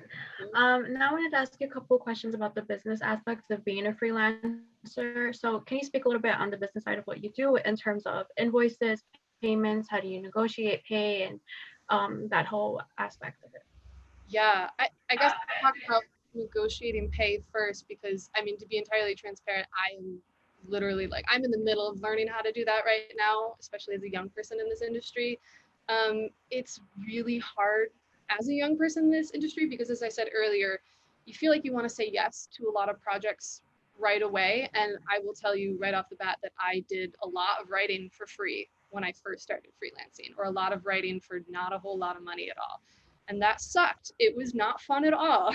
Now I wanted to ask you a couple of questions about the business aspects of being a freelancer. So can you speak a little bit on the business side of what you do in terms of invoices, payments, how do you negotiate pay, and that whole aspect of it? Yeah, I guess I'll talk about negotiating pay first, because, I mean, to be entirely transparent, I am literally, like, I'm in the middle of learning how to do that right now, especially as a young person in this industry. It's really hard as a young person in this industry, because, as I said earlier, you feel like you want to say yes to a lot of projects right away. And I will tell you right off the bat that I did a lot of writing for free when I first started freelancing, or a lot of writing for not a whole lot of money at all. And that sucked. It was not fun at all.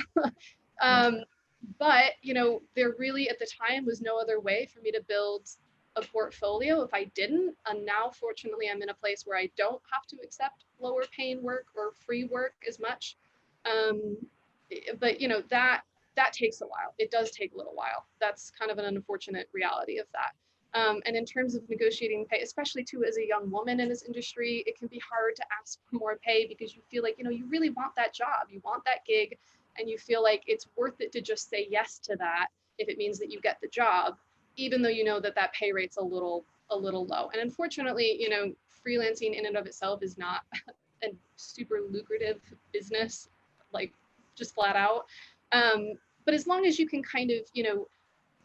But, you know, there really at the time was no other way for me to build a portfolio if I didn't. And now, fortunately, I'm in a place where I don't have to accept lower paying work or free work as much. But, you know, that takes a while. It does take a little while. That's kind of an unfortunate reality of that. And in terms of negotiating pay, especially too as a young woman in this industry, it can be hard to ask for more pay, because you feel like, you know, you really want that job, you want that gig, and you feel like it's worth it to just say yes to that if it means that you get the job, even though you know that that pay rate's a little low. And unfortunately, you know, freelancing in and of itself is not a super lucrative business, like, just flat out. But as long as you can kind of, you know,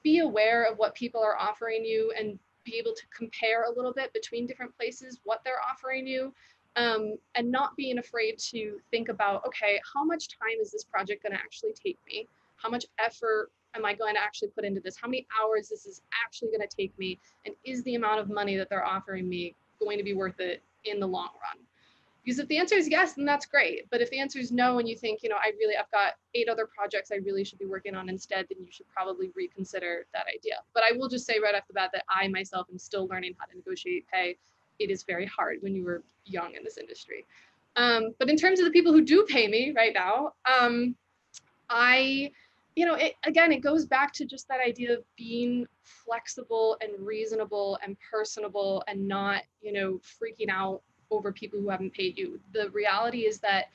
be aware of what people are offering you and be able to compare a little bit between different places, what they're offering you, and not being afraid to think about, okay, how much time is this project going to actually take me? How much effort am I going to actually put into this? How many hours this is actually going to take me? And is the amount of money that they're offering me going to be worth it in the long run? Because if the answer is yes, then that's great. But if the answer is no, and you think, you know, I've got 8 other projects I really should be working on instead, then you should probably reconsider that idea. But I will just say right off the bat that I myself am still learning how to negotiate pay. It is very hard when you were young in this industry. But in terms of the people who do pay me right now, you know, it goes back to just that idea of being flexible and reasonable and personable, and not, you know, freaking out over people who haven't paid you. The reality is that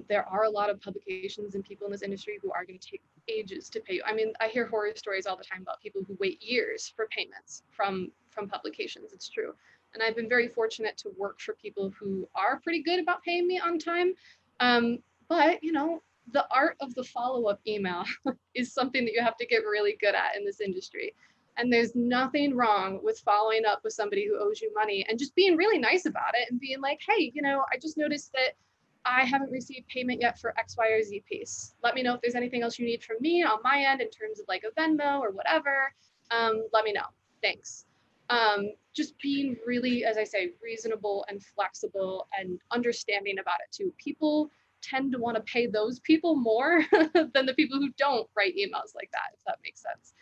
there are a lot of publications and people in this industry who are going to take ages to pay you. I mean, I hear horror stories all the time about people who wait years for payments from publications. It's true. And I've been very fortunate to work for people who are pretty good about paying me on time. But, you know, the art of the follow-up email is something that you have to get really good at in this industry. And there's nothing wrong with following up with somebody who owes you money and just being really nice about it and being like, hey, you know, I just noticed that I haven't received payment yet for X, Y, or Z piece. Let me know if there's anything else you need from me on my end in terms of like a Venmo or whatever. Let me know. Thanks. Just being really, as I say, reasonable and flexible and understanding about it too. People tend to want to pay those people more than the people who don't write emails like that, if that makes sense.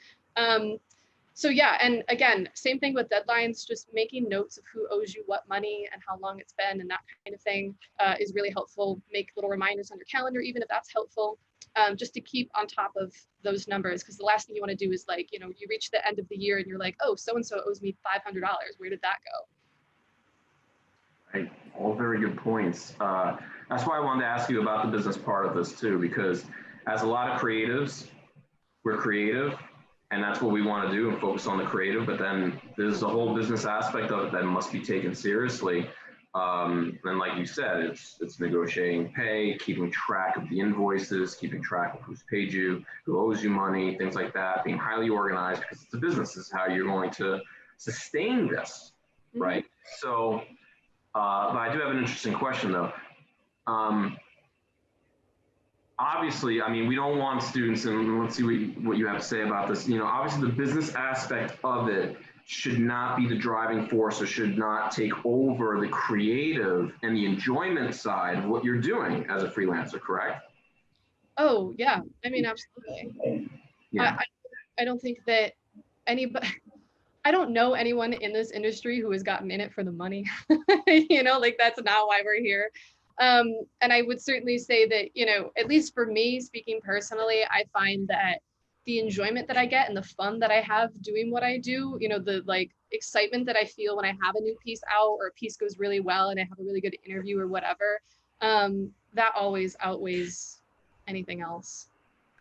So yeah, and again, same thing with deadlines, just making notes of who owes you what money and how long it's been and that kind of thing is really helpful. Make little reminders on your calendar, even if that's helpful, just to keep on top of those numbers. Because the last thing you want to do is like, you reach the end of the year and you're like, oh, so-and-so owes me $500. Where did that go? Right. All very good points. That's why I wanted to ask you about the business part of this too, because as a lot of creatives, we're creative and that's what we want to do and focus on the creative, but then there's a whole business aspect of it that must be taken seriously. And like you said, it's negotiating pay, keeping track of the invoices, keeping track of who's paid you, who owes you money, things like that, being highly organized because it's a business. This is how you're going to sustain this, right? So, but I do have an interesting question though. Obviously, I mean, we don't want students, and let's see what you have to say about this. Obviously the business aspect of it should not be the driving force or should not take over the creative and the enjoyment side of what you're doing as a freelancer, correct? Oh, yeah. I mean, absolutely. Yeah. I don't think that anybody, I don't know anyone in this industry who has gotten in it for the money. Like that's not why we're here. And I would certainly say that, at least for me, speaking personally, I find that the enjoyment that I get and the fun that I have doing what I do, the like excitement that I feel when I have a new piece out or a piece goes really well and I have a really good interview or whatever, that always outweighs anything else.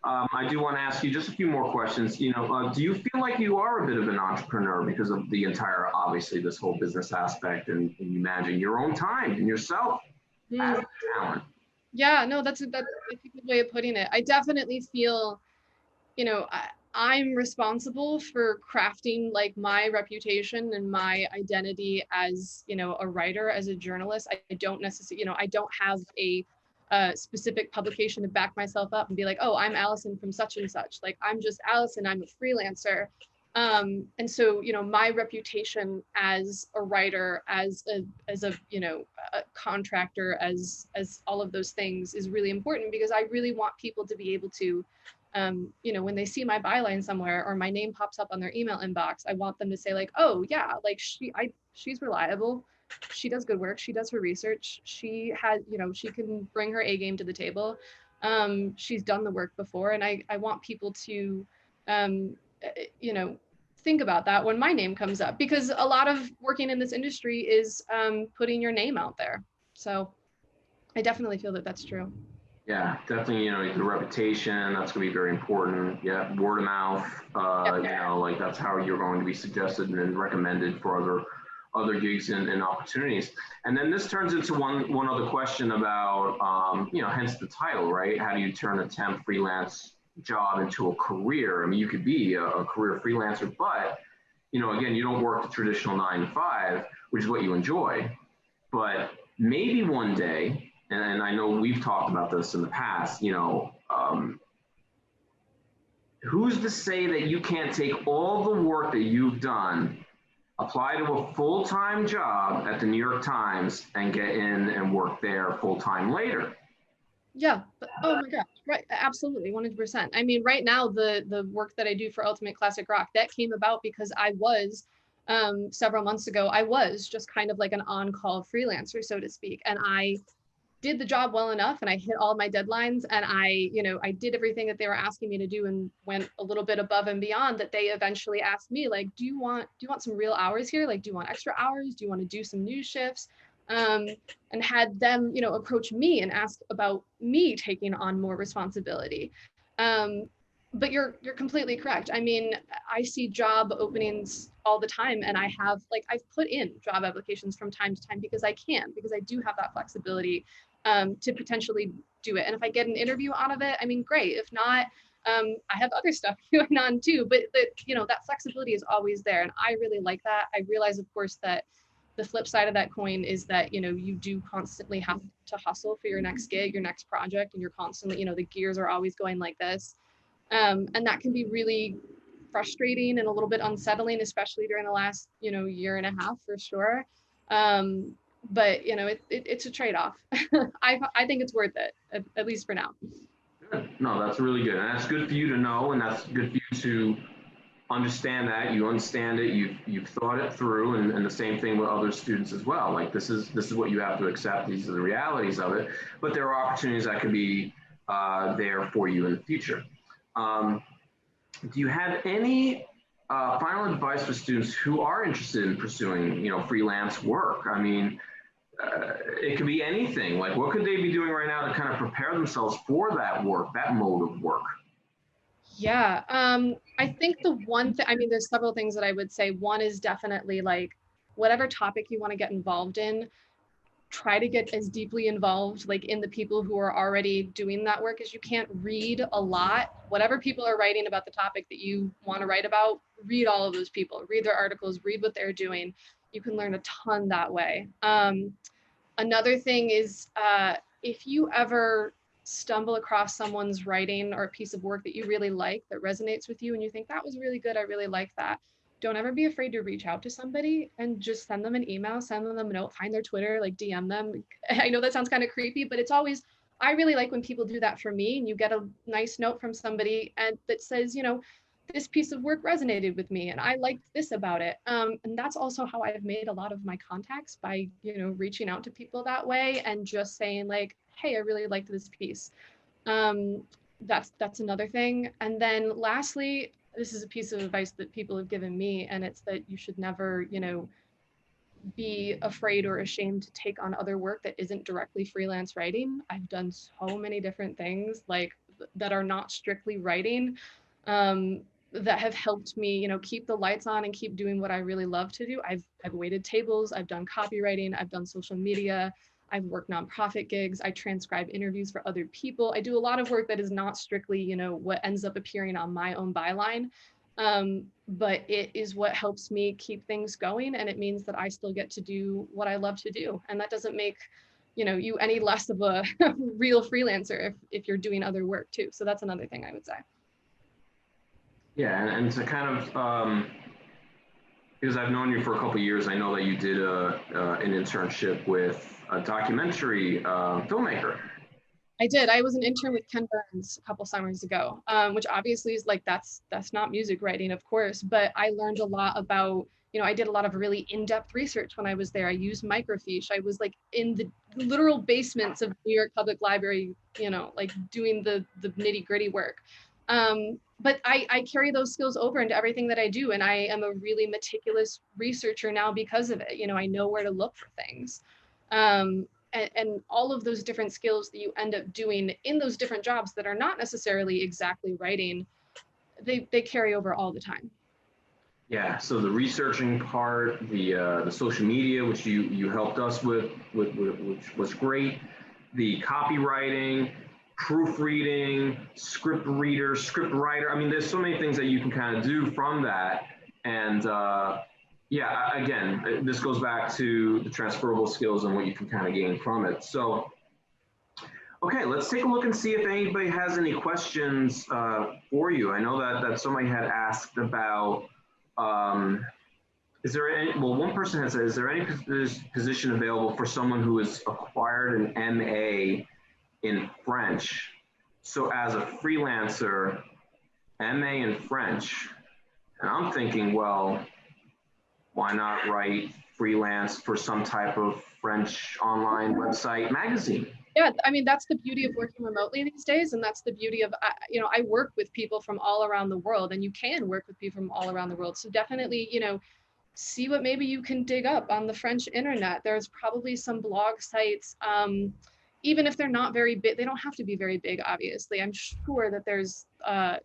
I do want to ask you just a few more questions. Do you feel like you are a bit of an entrepreneur because of the entire, obviously, this whole business aspect and you managing your own time and yourself as a talent? Yeah, no, that's a good way of putting it. I definitely feel, I'm responsible for crafting like my reputation and my identity as, a writer, as a journalist. I don't necessarily, I don't have a specific publication to back myself up and be like, oh, I'm Allison from such and such. Like, I'm just Allison, I'm a freelancer. And so, my reputation as a writer, as a contractor, as all of those things is really important because I really want people to be able to, when they see my byline somewhere or my name pops up on their email inbox, I want them to say like, oh yeah, like she's reliable. She does good work. She does her research. She has, she can bring her A game to the table. She's done the work before. And I want people to, think about that when my name comes up, because a lot of working in this industry is putting your name out there. So I definitely feel that that's true. Yeah, definitely, the reputation, that's going to be very important. Yeah, word of mouth, like that's how you're going to be suggested and recommended for other gigs and opportunities. And then this turns into one other question about, hence the title, right? How do you turn a temp freelance job into a career? I mean, you could be a career freelancer, but, again, you don't work the traditional 9 to 5, which is what you enjoy. But maybe one day, and I know we've talked about this in the past, who's to say that you can't take all the work that you've done, apply to a full-time job at the New York Times and get in and work there full-time later? Yeah. Oh my gosh. Right. Absolutely. 100%. I mean, right now, the work that I do for Ultimate Classic Rock, that came about because I was, several months ago, I was just kind of like an on-call freelancer, so to speak. And I did the job well enough and I hit all my deadlines and I did everything that they were asking me to do and went a little bit above and beyond, that they eventually asked me, like, do you want some real hours here? Like, do you want extra hours? Do you want to do some news shifts? And had them, approach me and ask about me taking on more responsibility. But you're completely correct. I mean, I see job openings all the time and I've put in job applications from time to time because I do have that flexibility to potentially do it. And if I get an interview out of it, I mean, great. If not, I have other stuff going on too, but that flexibility is always there. And I really like that. I realize, of course, that the flip side of that coin is that, you do constantly have to hustle for your next gig, your next project, and you're constantly, the gears are always going like this. And that can be really frustrating and a little bit unsettling, especially during the last, year and a half for sure. But it's a trade-off. I think it's worth it, at least for now. Good. No, that's really good. And that's good for you to know, and that's good for you to understand that. You understand it, you've thought it through, and the same thing with other students as well. Like this is what you have to accept. These are the realities of it. But there are opportunities that could be there for you in the future. Do you have any final advice for students who are interested in pursuing, freelance work? I mean, it could be anything. Like, what could they be doing right now to kind of prepare themselves for that work, that mode of work? Yeah, I think the one thing, I mean, there's several things that I would say. One is definitely like, whatever topic you want to get involved in, try to get as deeply involved like in the people who are already doing that work as you can. Read a lot. Whatever people are writing about the topic that you want to write about, read all of those people, read their articles, read what they're doing. You can learn a ton that way. Another thing is if you ever stumble across someone's writing or a piece of work that you really like, that resonates with you, and you think that was really good, I really like that, don't ever be afraid to reach out to somebody and just send them an email, send them a note, find their Twitter, like DM them. I know that sounds kind of creepy, but it's always, I really like when people do that for me, and you get a nice note from somebody and that says, this piece of work resonated with me and I liked this about it. And that's also how I've made a lot of my contacts, by, reaching out to people that way and just saying like, hey, I really liked this piece. That's another thing. And then lastly, this is a piece of advice that people have given me, and it's that you should never, be afraid or ashamed to take on other work that isn't directly freelance writing. I've done so many different things like that are not strictly writing, that have helped me, keep the lights on and keep doing what I really love to do. I've waited tables, I've done copywriting, I've done social media, I've worked nonprofit gigs, I transcribe interviews for other people. I do a lot of work that is not strictly, what ends up appearing on my own byline. But it is what helps me keep things going, and it means that I still get to do what I love to do. And that doesn't make, you any less of a real freelancer if you're doing other work too. So that's another thing I would say. Yeah, and to kind of, because I've known you for a couple of years, I know that you did an internship with a documentary filmmaker. I did. I was an intern with Ken Burns a couple summers ago, which obviously is like, that's not music writing, of course, but I learned a lot about, I did a lot of really in-depth research when I was there. I used microfiche. I was like in the literal basements of New York Public Library, like doing the nitty gritty work. But I carry those skills over into everything that I do. And I am a really meticulous researcher now because of it. I know where to look for things. And all of those different skills that you end up doing in those different jobs that are not necessarily exactly writing, they carry over all the time. Yeah, so the researching part, the social media, which you helped us with, which was great, the copywriting, proofreading, script reader, script writer. I mean, there's so many things that you can kind of do from that. And yeah, again, this goes back to the transferable skills and what you can kind of gain from it. So, okay, let's take a look and see if anybody has any questions for you. I know that somebody had asked about, is there any, well, one person has said, is there any position available for someone who has acquired an MA in French? So as a freelancer, MA in French, and I'm thinking, well, why not write freelance for some type of French online website magazine? Yeah, I mean, that's the beauty of working remotely these days. And that's the beauty of, I work with people from all around the world, and you can work with people from all around the world. So definitely, see what maybe you can dig up on the French internet. There's probably some blog sites, even if they're not very big, they don't have to be very big, obviously. I'm sure that there's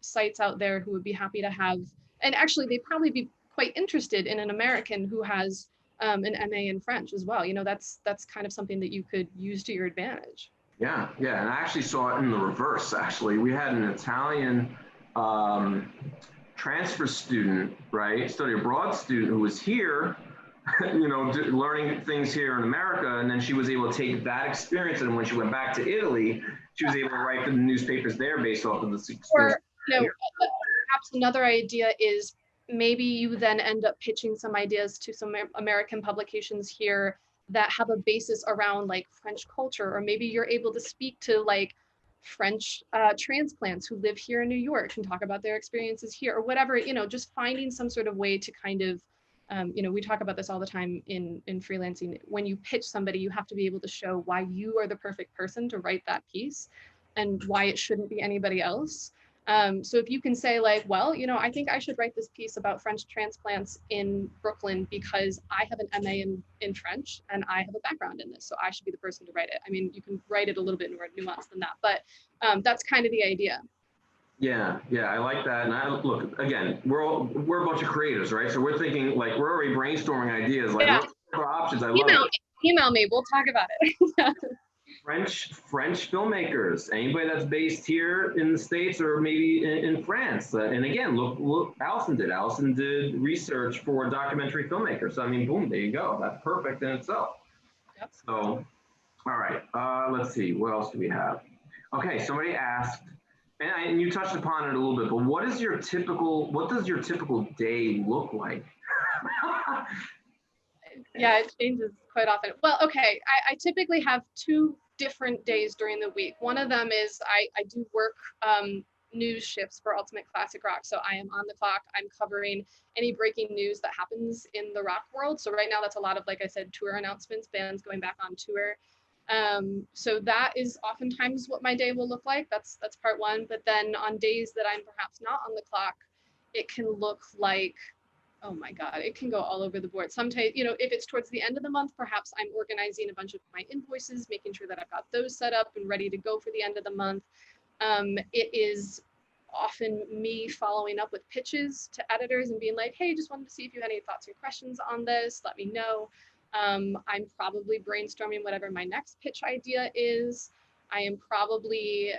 sites out there who would be happy to have, and actually they'd probably be quite interested in an American who has an MA in French as well. That's kind of something that you could use to your advantage. Yeah, and I actually saw it in the reverse, actually. We had an Italian transfer student, right, study abroad student who was here, learning things here in America, and then she was able to take that experience, and when she went back to Italy, she was able to write for the newspapers there based off of this experience. Or, perhaps another idea is maybe you then end up pitching some ideas to some American publications here that have a basis around like French culture, or maybe you're able to speak to like French transplants who live here in New York and talk about their experiences here, or whatever, you know, just finding some sort of way to kind of, you know, we talk about this all the time in freelancing. When you pitch somebody, you have to be able to show why you are the perfect person to write that piece and why it shouldn't be anybody else. So if you can say like, well, you know, I think I should write this piece about French transplants in Brooklyn because I have an MA in French and I have a background in this, so I should be the person to write it. I mean, you can write it a little bit more nuanced than that, but that's kind of the idea. Yeah, I like that. And look, again, we're a bunch of creatives, right? So we're thinking like we're already brainstorming ideas. Like, Yeah. what are options? I love it. Email me. We'll talk about it. French filmmakers, anybody that's based here in the States or maybe in France. And again, look, Allison did research for documentary filmmakers. So, I mean, boom, there you go. That's perfect in itself. Yep. So, all right, let's see, what else do we have? Okay, somebody asked, and you touched upon it a little bit, but what does your typical day look like? Yeah, it changes quite often. Well, okay, I typically have 2 different days during the week. One of them is I do work news shifts for Ultimate Classic Rock. So I am on the clock. I'm covering any breaking news that happens in the rock world. So right now that's a lot of, like I said, tour announcements, bands going back on tour. So that is oftentimes what my day will look like. That's part one. But then on days that I'm perhaps not on the clock, it can look like, oh my God, it can go all over the board. Sometimes, you know, if it's towards the end of the month, perhaps I'm organizing a bunch of my invoices, making sure that I've got those set up and ready to go for the end of the month. It is often me following up with pitches to editors and being like, hey, just wanted to see if you had any thoughts or questions on this, let me know. I'm probably brainstorming whatever my next pitch idea is. I am probably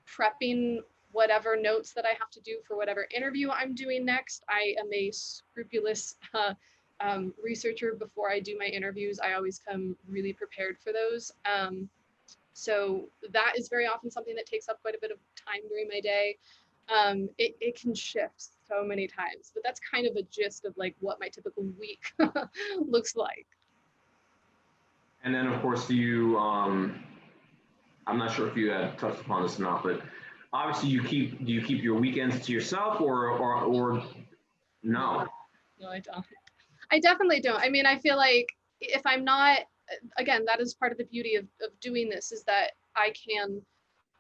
prepping whatever notes that I have to do for whatever interview I'm doing next. I am a scrupulous researcher before I do my interviews. I always come really prepared for those. So that is very often something that takes up quite a bit of time during my day. It can shift so many times, but that's kind of a gist of like what my typical week looks like. And then of course you, I'm not sure if you had touched upon this or not, but obviously do you keep your weekends to yourself or no? No, I don't. I definitely don't. I mean, I feel like if I'm not, again, that is part of the beauty of doing this, is that I can,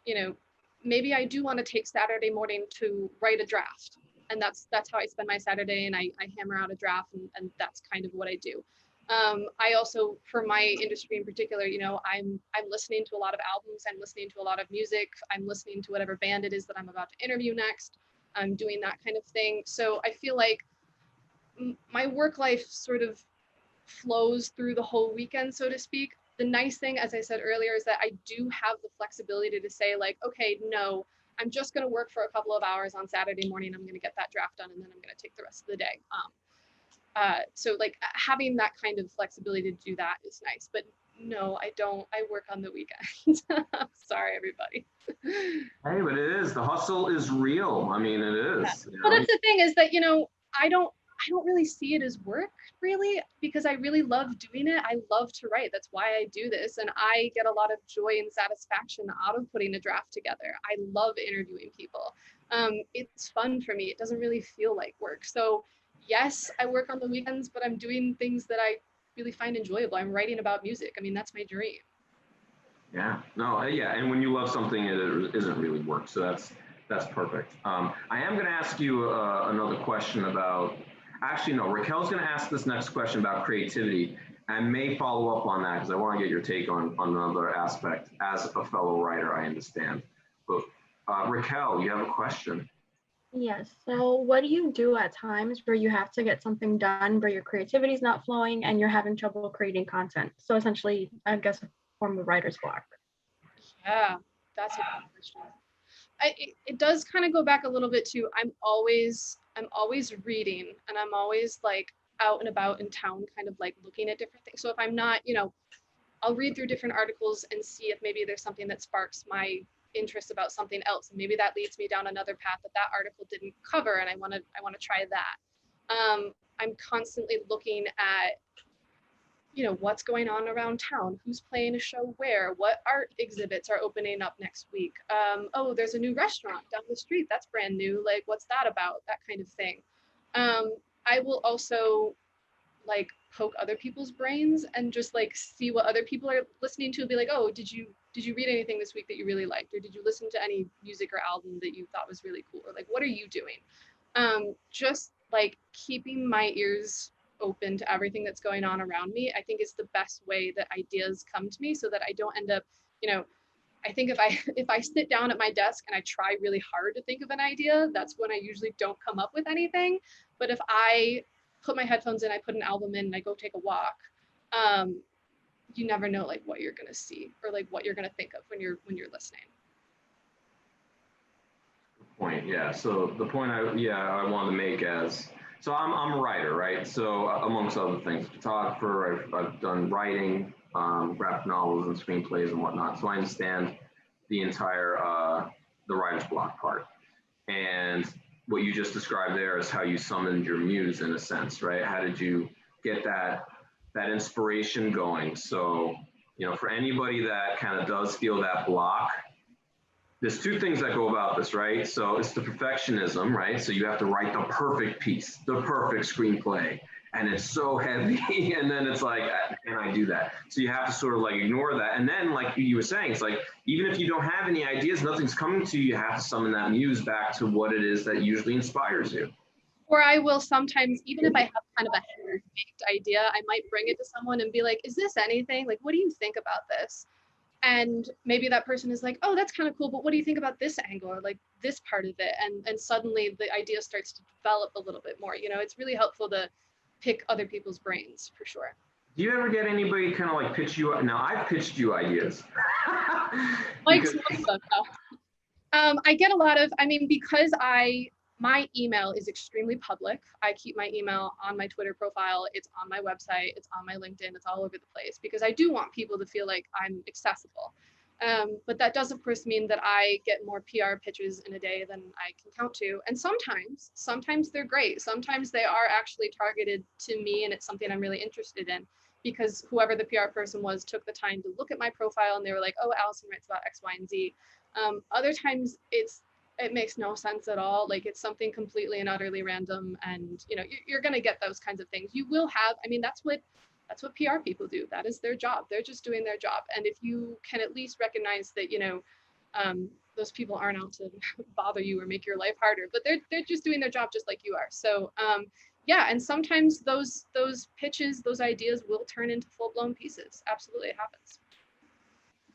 you know, maybe I do want to take Saturday morning to write a draft. And that's how I spend my Saturday, and I hammer out a draft, and that's kind of what I do. I also, for my industry in particular, you know, I'm listening to a lot of albums, I'm listening to a lot of music, I'm listening to whatever band it is that I'm about to interview next. I'm doing that kind of thing. So I feel like my work life sort of flows through the whole weekend, so to speak. The nice thing, as I said earlier, is that I do have the flexibility to say like, okay, no, I'm just going to work for a couple of hours on Saturday morning. I'm going to get that draft done, and then I'm going to take the rest of the day. So like having that kind of flexibility to do that is nice, but no, I don't. I work on the weekends. Sorry, everybody. Hey, but it is, the hustle is real. I mean, it is. Yeah. You know? Well, that's the thing, is that, you know, I don't really see it as work, really, because I really love doing it. I love to write. That's why I do this. And I get a lot of joy and satisfaction out of putting a draft together. I love interviewing people. It's fun for me. It doesn't really feel like work. So yes, I work on the weekends, but I'm doing things that I really find enjoyable. I'm writing about music. I mean, that's my dream. Yeah, no, yeah. And when you love something, it isn't really work. So that's perfect. I am going to ask you another question about, actually, no, Raquel's going to ask this next question about creativity. I may follow up on that because I want to get your take on another aspect as a fellow writer, I understand. But Raquel, you have a question. Yes. So what do you do at times where you have to get something done, where your creativity is not flowing and you're having trouble creating content? So essentially, I guess, a form of writer's block. Yeah, that's a good question. It does kind of go back a little bit to, I'm always reading, and I'm always like out and about in town, kind of like looking at different things. So if I'm not, you know, I'll read through different articles and see if maybe there's something that sparks my interest about something else, and maybe that leads me down another path that article didn't cover, and I want to try that. I'm constantly looking at, you know, what's going on around town, who's playing a show where, what art exhibits are opening up next week. Oh, there's a new restaurant down the street that's brand new, like what's that about, that kind of thing. I will also like poke other people's brains and just like see what other people are listening to and be like, oh, did you read anything this week that you really liked, or did you listen to any music or album that you thought was really cool, or like what are you doing? Just like keeping my ears open to everything that's going on around me, I think is the best way that ideas come to me, so that I don't end up, you know, I think if I sit down at my desk and I try really hard to think of an idea, that's when I usually don't come up with anything. But if I put my headphones in, I put an album in, and I go take a walk, you never know like what you're gonna see or like what you're gonna think of when you're listening. Point, yeah. So the point I wanted to make so I'm a writer, right? So amongst other things, photographer, I've done writing, graphic novels and screenplays and whatnot. So I understand the entire the writer's block part. And what you just described there is how you summoned your muse in a sense, right? How did you get that inspiration going? So, you know, for anybody that kind of does feel that block, there's two things that go about this, right? So it's the perfectionism, right? So you have to write the perfect piece, the perfect screenplay, and it's so heavy. And then it's like, can I do that? So you have to sort of like ignore that. And then like you were saying, it's like, even if you don't have any ideas, nothing's coming to you, you have to summon that muse back to what it is that usually inspires you. Or I will sometimes, even if I have kind of a half-baked idea, I might bring it to someone and be like, is this anything? Like, what do you think about this? And maybe that person is like, oh, that's kind of cool, but what do you think about this angle, or like this part of it? And suddenly the idea starts to develop a little bit more. You know, it's really helpful to pick other people's brains, for sure. Do you ever get anybody kind of like pitch you up? Now, I've pitched you ideas. Like, I get a lot of, I mean, because my email is extremely public. I keep my email on my Twitter profile. It's on my website. It's on my LinkedIn. It's all over the place, because I do want people to feel like I'm accessible. But that does, of course, mean that I get more PR pitches in a day than I can count to. And sometimes they're great. Sometimes they are actually targeted to me, and it's something I'm really interested in, because whoever the PR person was took the time to look at my profile and they were like, oh, Allison writes about X, Y, and Z. Other times it makes no sense at all. Like, it's something completely and utterly random, and you know, you're going to get those kinds of things. You will have, I mean, that's what PR people do. That is their job. They're just doing their job. And if you can at least recognize that, you know, those people aren't out to bother you or make your life harder, but they're just doing their job just like you are. So yeah, and sometimes those pitches, those ideas will turn into full-blown pieces. Absolutely, it happens.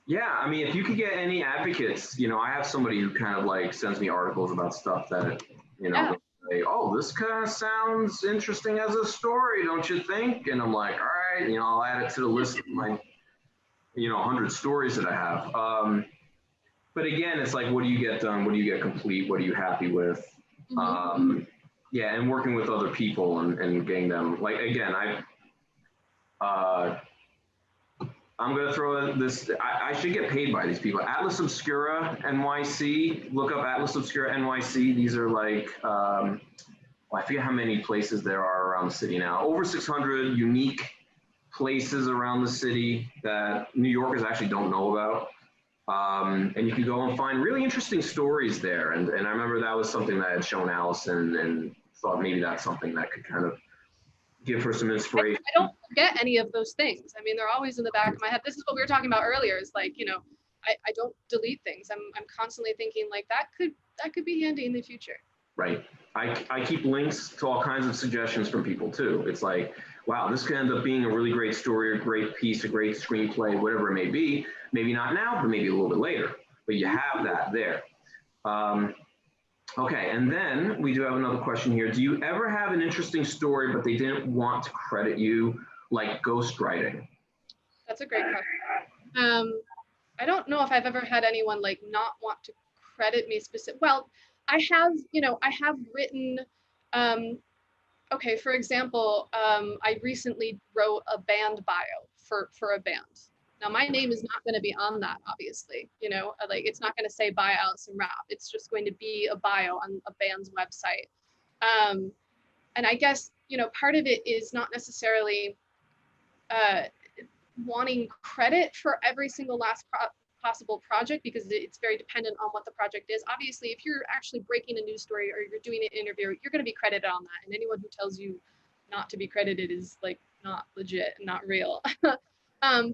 Yeah, I mean, if you could get any advocates, you know, I have somebody who kind of like sends me articles about stuff that, you know, say, oh, this kind of sounds interesting as a story, don't you think? And I'm like, all right, you know, I'll add it to the list of my, you know, 100 stories that I have. But again, it's like, what do you get done? What do you get complete? What are you happy with? Mm-hmm. Yeah, and working with other people and getting them, like, again, I'm going to throw this, I should get paid by these people. Atlas Obscura NYC, look up Atlas Obscura NYC. These are like, well, I forget how many places there are around the city now. Over 600 unique places around the city that New Yorkers actually don't know about. And you can go and find really interesting stories there. And I remember that was something that I had shown Allison and thought maybe that's something that could kind of give her some inspiration. I don't forget any of those things. I mean, they're always in the back of my head. This is what we were talking about earlier, is like, you know, I don't delete things. I'm constantly thinking like that could be handy in the future. Right. I keep links to all kinds of suggestions from people too. It's like, wow, this could end up being a really great story, a great piece, a great screenplay, whatever it may be. Maybe not now, but maybe a little bit later. But you have that there. Okay, and then we do have another question here. Do you ever have an interesting story, but they didn't want to credit you, like ghostwriting? That's a great question. I don't know if I've ever had anyone like not want to credit me specific. Well, I have written, okay, for example, I recently wrote a band bio for a band. Now, my name is not going to be on that, obviously, you know, like it's not going to say by Allison Rapp. It's just going to be a bio on a band's website. And I guess, you know, part of it is not necessarily wanting credit for every single last possible project, because it's very dependent on what the project is. Obviously, if you're actually breaking a news story or you're doing an interview, you're going to be credited on that. And anyone who tells you not to be credited is like not legit and not real.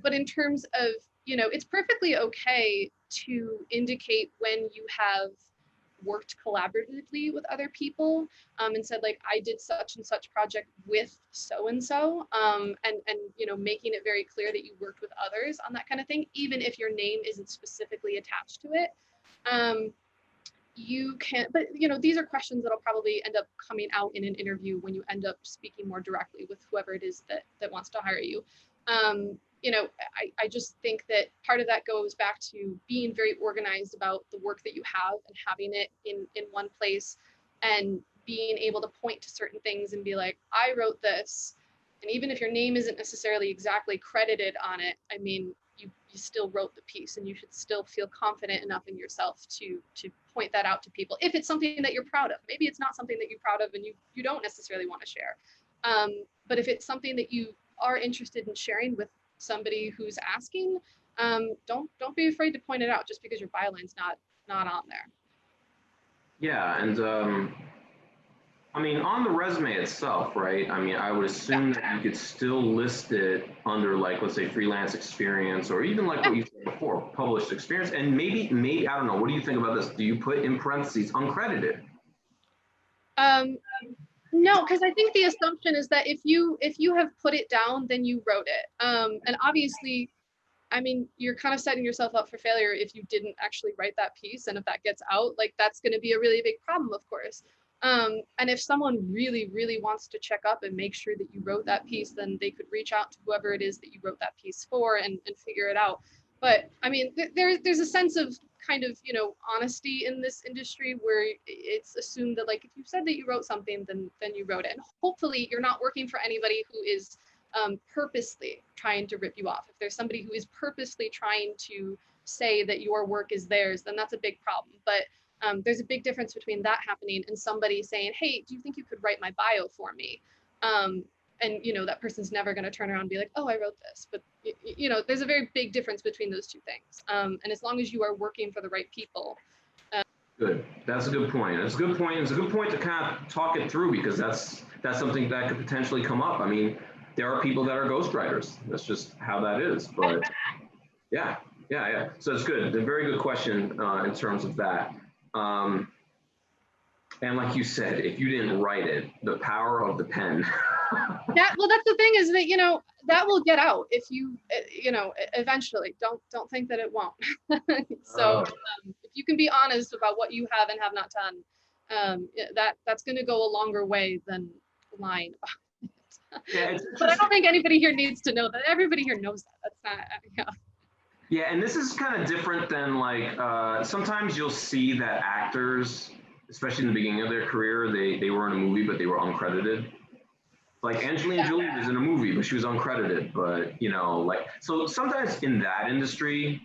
But in terms of, you know, it's perfectly okay to indicate when you have worked collaboratively with other people, and said like, I did such and such project with so-and-so, and you know, making it very clear that you worked with others on that kind of thing, even if your name isn't specifically attached to it. You can, but you know, these are questions that'll probably end up coming out in an interview when you end up speaking more directly with whoever it is that wants to hire you. You know, I just think that part of that goes back to being very organized about the work that you have and having it in one place, and being able to point to certain things and be like, I wrote this. And even if your name isn't necessarily exactly credited on it, I mean, you still wrote the piece, and you should still feel confident enough in yourself to point that out to people. If it's something that you're proud of, maybe it's not something that you're proud of and you don't necessarily want to share. But if it's something that you are interested in sharing with somebody who's asking, don't be afraid to point it out just because your byline's not on there. Yeah, and I mean, on the resume itself, right? I mean, I would assume that you could still list it under, like, let's say freelance experience, or even like what you said before, published experience. And maybe, I don't know, what do you think about this? Do you put in parentheses uncredited? No, because I think the assumption is that if you have put it down, then you wrote it. And obviously, I mean, you're kind of setting yourself up for failure if you didn't actually write that piece. And if that gets out, like, that's going to be a really big problem, of course. And if someone really, really wants to check up and make sure that you wrote that piece, then they could reach out to whoever it is that you wrote that piece for and figure it out. But I mean, there's a sense of kind of, you know, honesty in this industry where it's assumed that, like, if you said that you wrote something, then you wrote it. And hopefully you're not working for anybody who is purposely trying to rip you off. If there's somebody who is purposely trying to say that your work is theirs, then that's a big problem. But there's a big difference between that happening and somebody saying, hey, do you think you could write my bio for me? And, you know, that person's never going to turn around and be like, oh, I wrote this. But, you know, there's a very big difference between those two things. And as long as you are working for the right people. Good. That's a good point. It's a good point. It's a good point to kind of talk it through, because that's something that could potentially come up. I mean, there are people that are ghostwriters. That's just how that is. But yeah. So it's good. A very good question in terms of that. And like you said, if you didn't write it, the power of the pen. Well, that's the thing, is that, you know, that will get out if you, you know, eventually. Don't think that it won't. So if you can be honest about what you have and have not done, that's going to go a longer way than lying about it. Yeah, but I don't think anybody here needs to know that. Everybody here knows that. That's not, yeah. Yeah, and this is kind of different than, like, sometimes you'll see that actors, especially in the beginning of their career, they were in a movie, but they were uncredited. Like Angelina Jolie was in a movie, but she was uncredited. But, you know, like, so sometimes in that industry,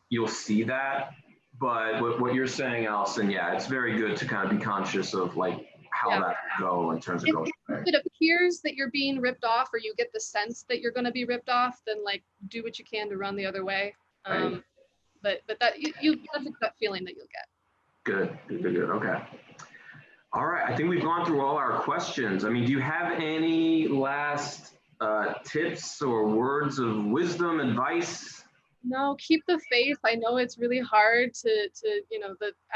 you'll see that. But what you're saying, Allison, yeah, it's very good to kind of be conscious of, like, how that will go in terms of going. If it appears that you're being ripped off, or you get the sense that you're going to be ripped off, then, like, do what you can to run the other way. Right. But that that's a gut feeling that you'll get. Good. Okay. All right. I think we've gone through all our questions. I mean, do you have any last tips or words of wisdom, advice? No, keep the faith. I know it's really hard to you know,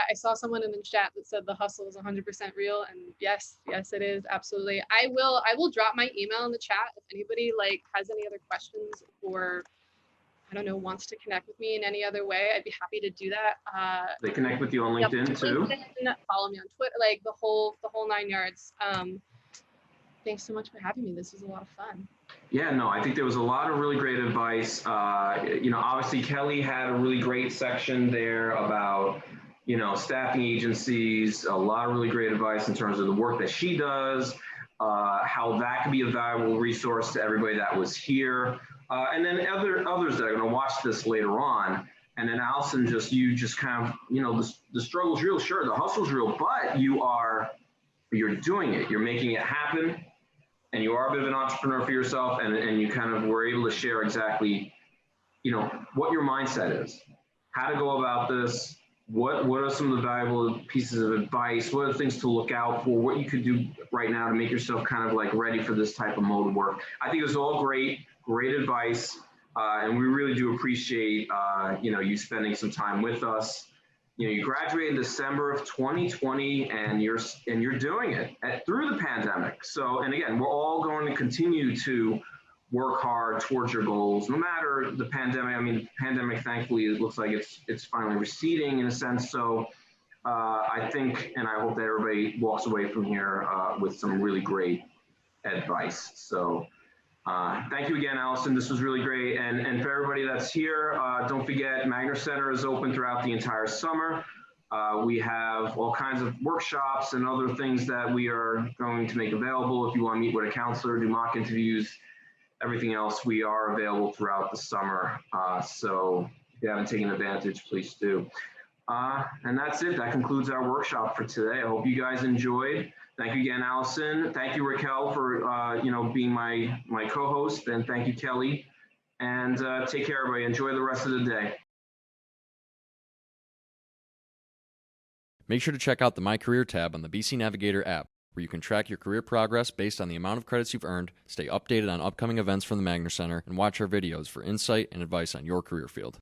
I saw someone in the chat that said the hustle is 100% real, and yes, it is, absolutely. I will drop my email in the chat if anybody, like, has any other questions, or I don't know, wants to connect with me in any other way. I'd be happy to do that. They connect with you on LinkedIn too? Follow me on Twitter, like the whole 9 yards. Thanks so much for having me. This was a lot of fun. Yeah, no, I think there was a lot of really great advice. You know, obviously Kelly had a really great section there about, you know, staffing agencies, a lot of really great advice in terms of the work that she does, how that can be a valuable resource to everybody that was here. And then others that are going to watch this later on. And then Allison, you just kind of, the struggle's real, sure, the hustle's real, but you're doing it, you're making it happen, and you are a bit of an entrepreneur for yourself, and you kind of were able to share exactly, what your mindset is, how to go about this, what are some of the valuable pieces of advice, what are the things to look out for, what you could do right now to make yourself kind of like ready for this type of mode of work. I think it was all great advice. And we really do appreciate, you spending some time with us. You graduated in December of 2020, and you're doing it through the pandemic. So, and again, we're all going to continue to work hard towards your goals, no matter the pandemic. I mean, the pandemic, thankfully, it looks like it's finally receding in a sense. So I think, and I hope that everybody walks away from here with some really great advice. So thank you again, Allison. This was really great. And for everybody that's here, don't forget, Magna Center is open throughout the entire summer. We have all kinds of workshops and other things that we are going to make available. If you want to meet with a counselor, do mock interviews, everything else, we are available throughout the summer. So if you haven't taken advantage, please do. And that's it. That concludes our workshop for today. I hope you guys enjoyed. Thank you again, Allison. Thank you, Raquel, for being my co-host, and thank you, Kelly. And take care, everybody. Enjoy the rest of the day. Make sure to check out the My Career tab on the BC Navigator app, where you can track your career progress based on the amount of credits you've earned, stay updated on upcoming events from the Magna Center, and watch our videos for insight and advice on your career field.